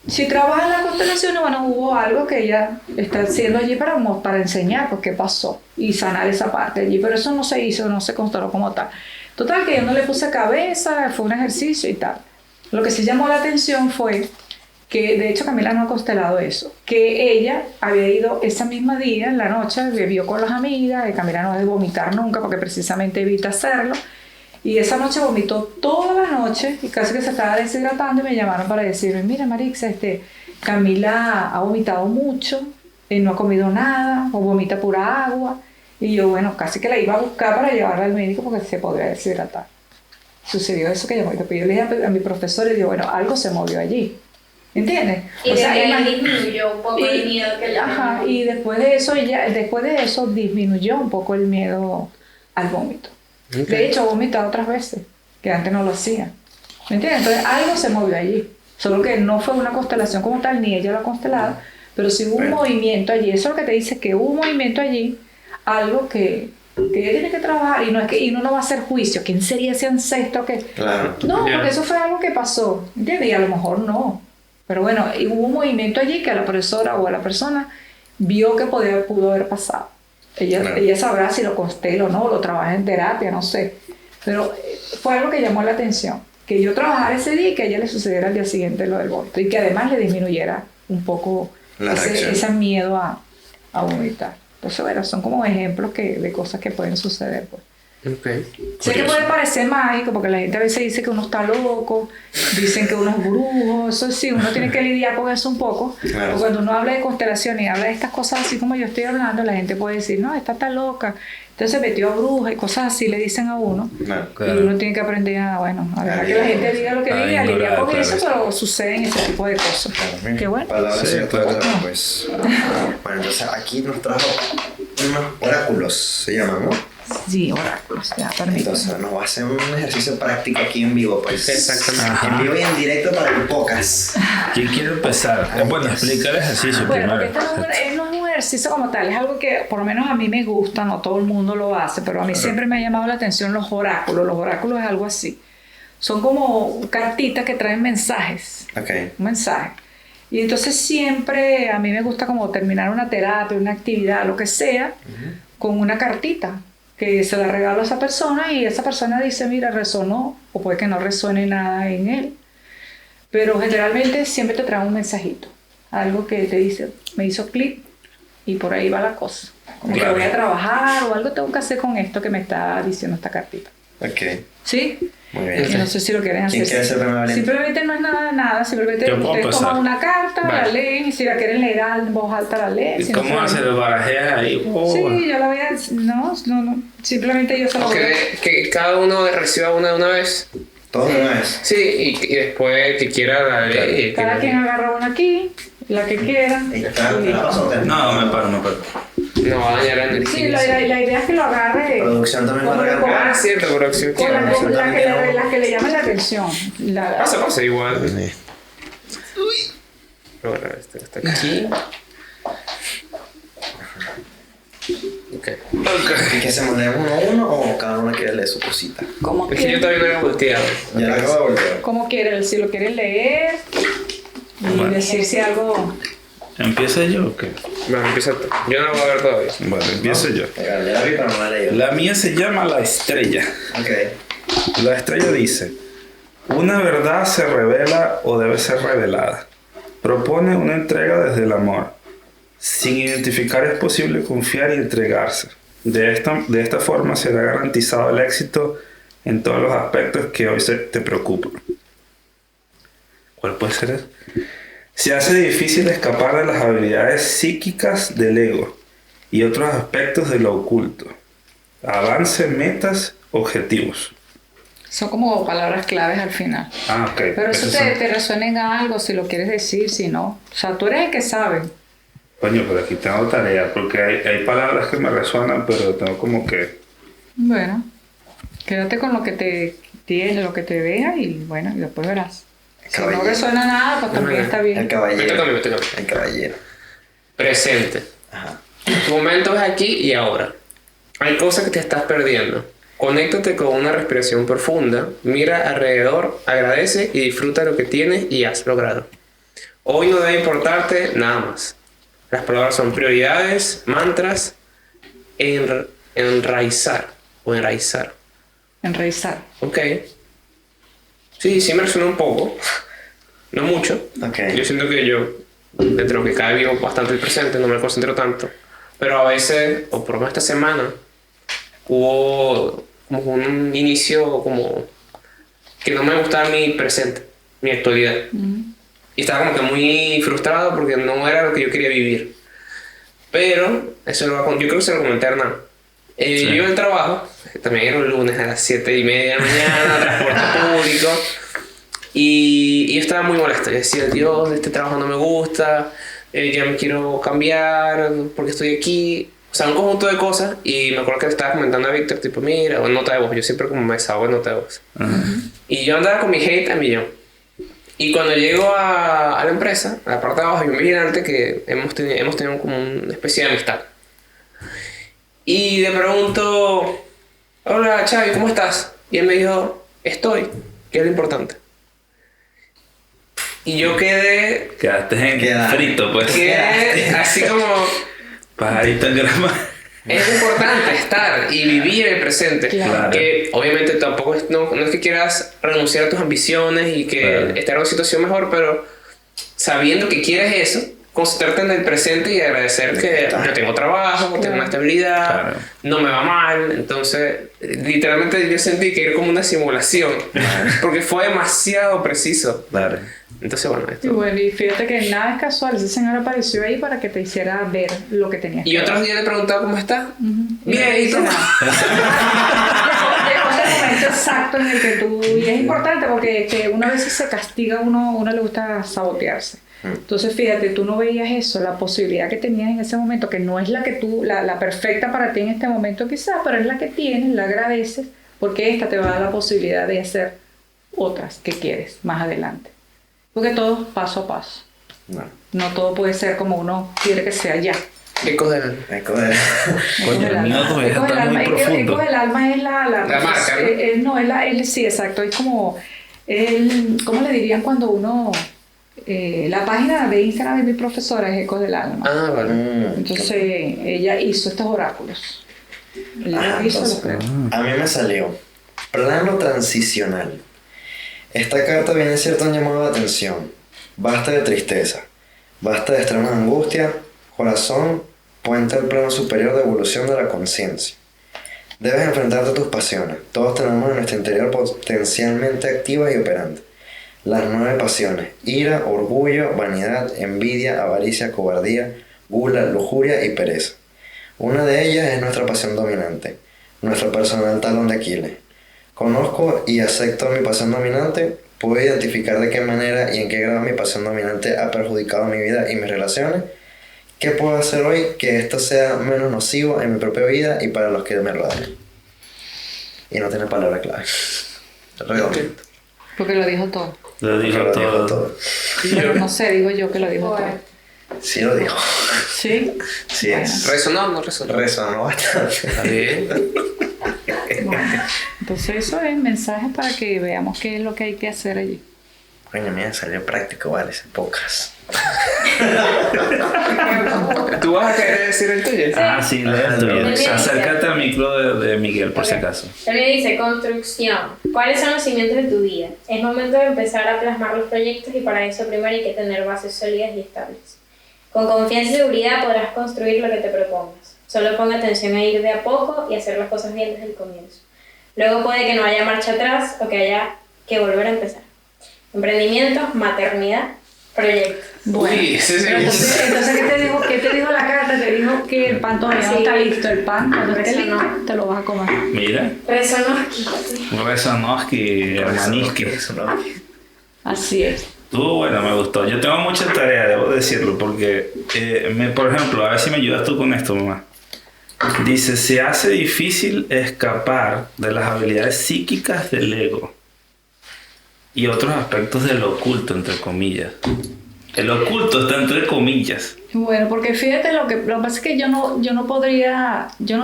si trabaja en la constelación, bueno, hubo algo que ella está haciendo allí para enseñar pues, qué pasó y sanar esa parte allí, pero eso no se hizo, no se consteló como tal. Total, que yo no le puse cabeza, fue un ejercicio y tal. Lo que sí llamó la atención fue que, de hecho, Camila no ha constelado eso, que ella había ido ese mismo día, en la noche, bebió con las amigas, y Camila no debe vomitar nunca porque precisamente evita hacerlo, y esa noche vomitó toda la noche y casi que se estaba deshidratando y me llamaron para decirme, mira Marixa, Camila ha vomitado mucho, no ha comido nada, o vomita pura agua. Y yo, bueno, casi que la iba a buscar para llevarla al médico porque se podría deshidratar. Sucedió eso que yo le dije a mi profesor y digo, bueno, algo se movió allí. ¿Entiendes? Y disminuyó un poco el miedo que le ajá, y después de eso disminuyó un poco el miedo al vómito. Okay. De hecho, ha vomitado otras veces, que antes no lo hacía. ¿Me entiendes? Entonces algo se movió allí. Solo que no fue una constelación como tal, ni ella lo ha constelado, pero sí hubo un movimiento allí. Eso es lo que te dice, que hubo un movimiento allí, algo que ella tiene que trabajar, y no es que y uno no va a hacer juicio. ¿Quién sería ese ancestro que...? Claro. No, porque eso fue algo que pasó, ¿entiendes? Y a lo mejor no. Pero bueno, hubo un movimiento allí que a la profesora o a la persona vio que pudo haber pasado. Ella sabrá si lo constela o no, lo trabaja en terapia, no sé. Pero fue algo que llamó la atención. Que yo trabajara ese día y que a ella le sucediera al día siguiente lo del vómito. Y que además le disminuyera un poco ese miedo a vomitar. Entonces, bueno, son como ejemplos de cosas que pueden suceder, pues. Okay. Sé que puede parecer mágico porque la gente a veces dice que uno está loco, dicen que uno es brujo, eso sí, uno tiene que lidiar con eso un poco. Claro. Porque cuando uno habla de constelación y habla de estas cosas así como yo estoy hablando, la gente puede decir, no, esta está loca, entonces se metió a bruja y cosas así le dicen a uno. Claro. Y uno tiene que aprender a dejar que la gente diga lo que diga, lidiar con eso, pero suceden ese tipo de cosas. Claro. Qué bueno. Palabras pues. Bueno, entonces aquí nos trajo unos oráculos, se llaman, ¿no? Sí, oráculos, ya, permítame. Entonces nos va a hacer un ejercicio práctico aquí en vivo, pues. Exactamente. En vivo y en directo para el podcast. ¿Quién quiere empezar? Bueno, explica el ejercicio primero. primero. Porque esto no es un ejercicio como tal, es algo que por lo menos a mí me gusta, no todo el mundo lo hace, pero a mí siempre me ha llamado la atención los oráculos. Los oráculos es algo así. Son como cartitas que traen mensajes. Okay. Un mensaje. Y entonces siempre a mí me gusta como terminar una terapia, una actividad, lo que sea, con una cartita que se la regalo a esa persona y esa persona dice, mira, resonó, o puede que no resuene nada en él. Pero generalmente siempre te trae un mensajito, algo que te dice, me hizo clic y por ahí va la cosa. Como que voy a trabajar o algo tengo que hacer con esto que me está diciendo esta cartita. Ok. ¿Sí? Muy bien. No sé si lo quieren hacer. ¿Quién quiere ser primero? Simplemente no es nada. Simplemente ustedes toman una carta, la leen, y si la quieren leer en voz alta, la leen. ¿Y cómo hace el barajeo ahí? Sí, yo la voy a... No. Simplemente yo se lo voy a... Que cada uno reciba una de una vez. ¿Todo de una vez? Sí, y después que quiera la lee. Cada quien agarra una aquí, la que quiera. No, me paro. No va a dañar la energía. Sí, la idea es que lo agarre. Producción también va a agarrar. Cierto, producción. Con la que le llame la atención. Pasa igual. Bueno, este está aquí. Ok. ¿Y qué hacemos? ¿Leemos uno a uno o cada uno quiere leer su cosita? Como es que yo todavía no he volteado. Ya la acabo de voltear. Como quieren, si lo quieren leer y decir si algo... ¿Empieza yo o qué? Bueno, empieza tú. Yo no lo voy a ver todavía. Bueno, empiezo yo. Ya la vi, pero no la leí. La mía se llama La Estrella. Ok. La estrella dice, una verdad se revela o debe ser revelada. Propone una entrega desde el amor. Sin identificar es posible confiar y entregarse. De esta forma será garantizado el éxito en todos los aspectos que hoy te preocupan. ¿Cuál puede ser eso? Se hace difícil escapar de las habilidades psíquicas del ego y otros aspectos de lo oculto. Avance, metas, objetivos. Son como palabras claves al final. Ah, ok. Pero eso te resuena en algo, si lo quieres decir, si no. O sea, tú eres el que sabe. Coño, pero aquí tengo tarea, porque hay palabras que me resuenan, pero tengo como que... Bueno, quédate con lo que te tiene, lo que te deja y bueno, y después verás. Si no resuena nada, pues también está bien. El caballero. Me toca. El caballero. Presente. Ajá. Tu momento es aquí y ahora. Hay cosas que te estás perdiendo. Conéctate con una respiración profunda, mira alrededor, agradece y disfruta lo que tienes y has logrado. Hoy no debe importarte nada más. Las palabras son prioridades, mantras, enraizar o enraizar. Enraizar. Ok. Sí me resuena un poco. No mucho. Ok. Yo siento que yo, dentro de lo que cae, vivo bastante el presente, no me concentro tanto. Pero a veces, o por lo menos esta semana, hubo como un inicio como que no me gustaba mi presente, mi actualidad. Y estaba como que muy frustrado porque no era lo que yo quería vivir. Pero, eso yo creo que se lo comenté a Hernán. Yo iba al trabajo, también era un lunes a las 7:30 de la mañana, transporte público. Y yo estaba muy molesto. Yo decía, Dios, este trabajo no me gusta, ya me quiero cambiar, porque estoy aquí. O sea, un conjunto de cosas. Y me acuerdo que le estaba comentando a Víctor, tipo, mira, o nota de voz. Yo siempre como me desahogo en nota de voz. Y yo andaba con mi hate a millón. Y cuando llego a la empresa, a la parte de abajo, hay un vigilante que hemos tenido como una especie de amistad. Y le pregunto, hola Xavi, ¿cómo estás? Y él me dijo, estoy, que es lo importante. Y yo quedé frito, pues. Quedé así como... Pajarito en grama. Es importante estar y vivir el presente. Claro. Que obviamente tampoco no es que quieras renunciar a tus ambiciones y que estar en una situación mejor, pero sabiendo que quieres eso, concentrarte en el presente y agradecer que yo tengo trabajo, tengo una estabilidad, no me va mal. Entonces, literalmente yo sentí que era como una simulación, porque fue demasiado preciso. Claro. Entonces, bueno, esto... Y bueno, y fíjate que nada es casual, ese señor apareció ahí para que te hiciera ver lo que tenías que ver. Y otros días le preguntaba cómo está. Bien, ¿y tú? Llegó el momento exacto en el que tú... Y es importante porque que una vez se castiga, uno le gusta sabotearse. Entonces, fíjate, tú no veías eso, la posibilidad que tenías en ese momento, que no es la que tú, la perfecta para ti en este momento quizás, pero es la que tienes, la agradeces, porque esta te va a dar la posibilidad de hacer otras que quieres más adelante. Porque todo es paso a paso. No todo puede ser como uno quiere que sea ya. Ecos del alma. Coño, el mío todavía está muy profundo. Ecos del alma es la marca, ¿no? No, sí, exacto. Es como, ¿cómo le dirían cuando uno... la página de Instagram de mi profesora es Ecos del Alma. Ah, vale. Entonces, ella hizo estos oráculos. A mí me salió plano transicional. Esta carta viene cierto un llamado de atención. Basta de tristeza, basta de extrema angustia, corazón, puente al plano superior de evolución de la conciencia. Debes enfrentarte a tus pasiones. Todos tenemos en nuestro interior potencialmente activas y operantes. Las 9 pasiones: ira, orgullo, vanidad, envidia, avaricia, cobardía, gula, lujuria y pereza. Una de ellas es nuestra pasión dominante, nuestro personal talón de Aquiles. Conozco y acepto mi pasión dominante, puedo identificar de qué manera y en qué grado mi pasión dominante ha perjudicado mi vida y mis relaciones. ¿Qué puedo hacer hoy que esto sea menos nocivo en mi propia vida y para los que me rodean? Y no tiene palabra clave. Redondo. Porque lo dijo todo. Lo dijo todo. Pero no sé, digo yo que lo dijo todo. Sí lo dijo. ¿Sí? Sí es. ¿Resonó o no resonó? Resonó bastante. Está bien. Bueno, entonces eso es mensaje para que veamos qué es lo que hay que hacer allí. Coño, mira, salió práctico, vale, pocas. ¿Tú vas a querer decir el tuyo? Sí, lee el tuyo. Acércate al micro de Miguel, por si acaso. Él me dice, construcción. ¿Cuáles son los cimientos de tu vida? Es momento de empezar a plasmar los proyectos y para eso primero hay que tener bases sólidas y estables. Con confianza y seguridad podrás construir lo que te propongas. Solo ponga atención a ir de a poco y hacer las cosas bien desde el comienzo. Luego puede que no haya marcha atrás o que haya que volver a empezar. Emprendimiento, maternidad, proyecto. Bueno, Uy, ese pero entonces ¿qué te dijo la carta? Te dijo que el pan todavía no está listo. El pan, cuando esté listo, te lo vas a comer. Mira, Resonó aquí. Resonoski, Hermaniski. Así es. Estuvo bueno, me gustó. Yo tengo mucha tarea, debo decirlo, porque, por ejemplo, a ver si me ayudas tú con esto, mamá. Dice, se hace difícil escapar de las habilidades psíquicas del ego y otros aspectos del oculto, entre comillas. El oculto está entre comillas. Bueno, porque fíjate lo que pasa es que yo no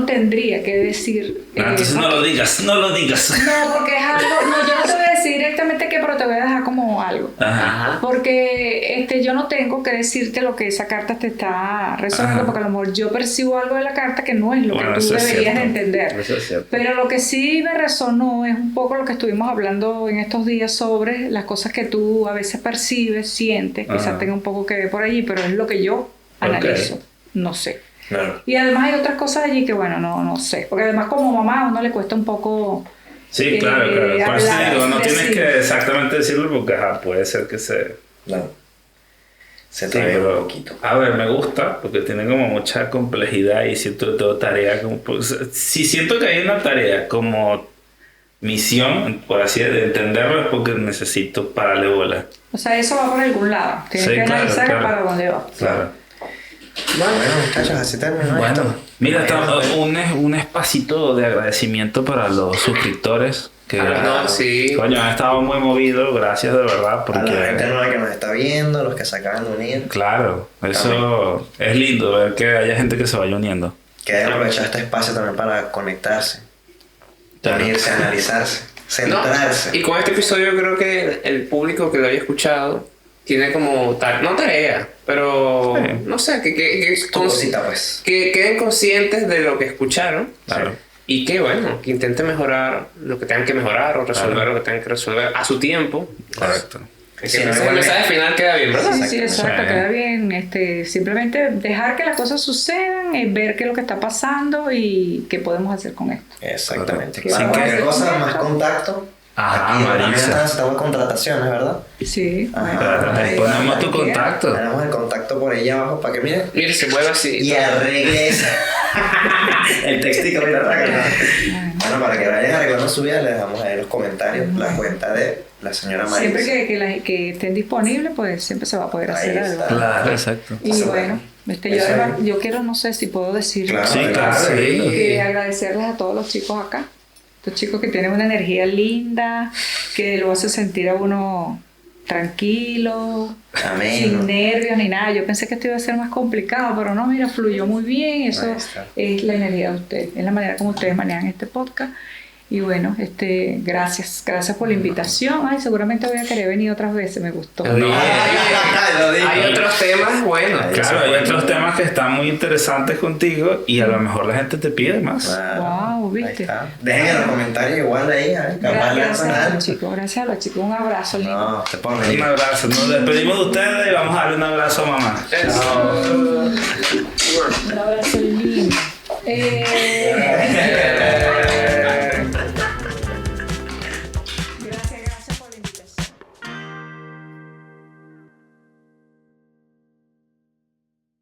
tendría que decir. Entonces no lo digas. No, porque es algo. No, yo no te voy a decir directamente qué, pero te voy a dejar como algo. Ajá. Porque yo no tengo que decirte lo que esa carta te está resonando, Ajá. porque a lo mejor yo percibo algo de la carta que no es lo que tú deberías entender. Eso es cierto. Pero lo que sí me resonó es un poco lo que estuvimos hablando en estos días sobre las cosas que tú a veces percibes, sientes, quizás tenga un poco que ver por allí, pero es lo que yo analizo, no sé. Claro. Y además hay otras cosas allí que, bueno, no sé. Porque además como mamá a uno le cuesta un poco... Sí, claro. Por eso hablar, digo, no tienes decir. que exactamente decirlo porque puede ser que se... Claro. Se Sí, trae pero, un poquito. a ver, me gusta porque tiene como mucha complejidad y siento que tengo tarea como... Pues, si siento que hay una tarea como misión, por así de entenderlo, es porque necesito pararle bola. O sea, eso va por algún lado. Tienes Sí, que claro, analizar claro. para dónde va. Claro. Bueno, muchachos, así terminó Bueno, esto. mira, un espacito de agradecimiento para los suscriptores que No, sí. coño, han estado muy movidos, gracias de verdad, A la gente porque nueva que nos está viendo, los que se acaban de unir, claro, eso es lindo ver que haya gente que se vaya uniendo. que hayan aprovechado este espacio también para conectarse, Claro. unirse, analizarse, No, centrarse. y con este episodio yo creo que el público que lo haya escuchado tiene como no tarea, pero Sí. no sé, Tu cosita, pues. que queden conscientes de lo que escucharon. Claro. Y que bueno, que intenten mejorar lo que tengan que mejorar o resolver Claro. lo que tengan que resolver a su tiempo. Correcto. Que Sí, no, ese igual mensaje final queda bien, ¿verdad? Sí, exacto, Sí. queda bien. Simplemente dejar que las cosas sucedan, ver qué es lo que está pasando y qué podemos hacer con esto. Exactamente. Sí, Para que- cualquier cosa, más contacto. Ajá, Aquí también Marisa. necesitamos contrataciones, ¿verdad? Sí. Ajá. Ahí ponemos tu contacto. Tenemos el contacto por ahí abajo para que miren. Mire, se mueve así. Y arregle esa. El textico, mira, bueno, para que vayan arreglando su vida, les dejamos ahí en los comentarios la cuenta de la señora Marisa. Siempre que estén disponibles, pues siempre se va a poder Ahí hacer está. algo. Claro, exacto. Y Eso bueno, Eso yo quiero, no sé si puedo decir, Claro, Sí, claro, sí. que agradecerles a todos los chicos acá. Estos chicos que tienen una energía linda, que lo hace sentir a uno tranquilo, Amén. sin nervios ni nada. Yo pensé que esto iba a ser más complicado, pero no, mira, fluyó muy bien. Eso Ahí está. es la energía de ustedes, es la manera como ustedes manejan este podcast. Y bueno, gracias por la invitación. Ay, seguramente voy a querer venir otras veces, me gustó. No. Lo digo. Hay otros temas buenos. Claro, hay otros temas que están muy interesantes contigo y a lo mejor la gente te pide más. Claro. Wow, Ahí ¿viste? está. Dejen en los comentarios igual ahí, capaz Gracias lanzan a algo. los chicos, gracias a los chicos. Un abrazo lindo. No, te puedo Un venir. abrazo. Nos despedimos de ustedes y vamos a darle un abrazo a mamá. Eso. Un abrazo lindo.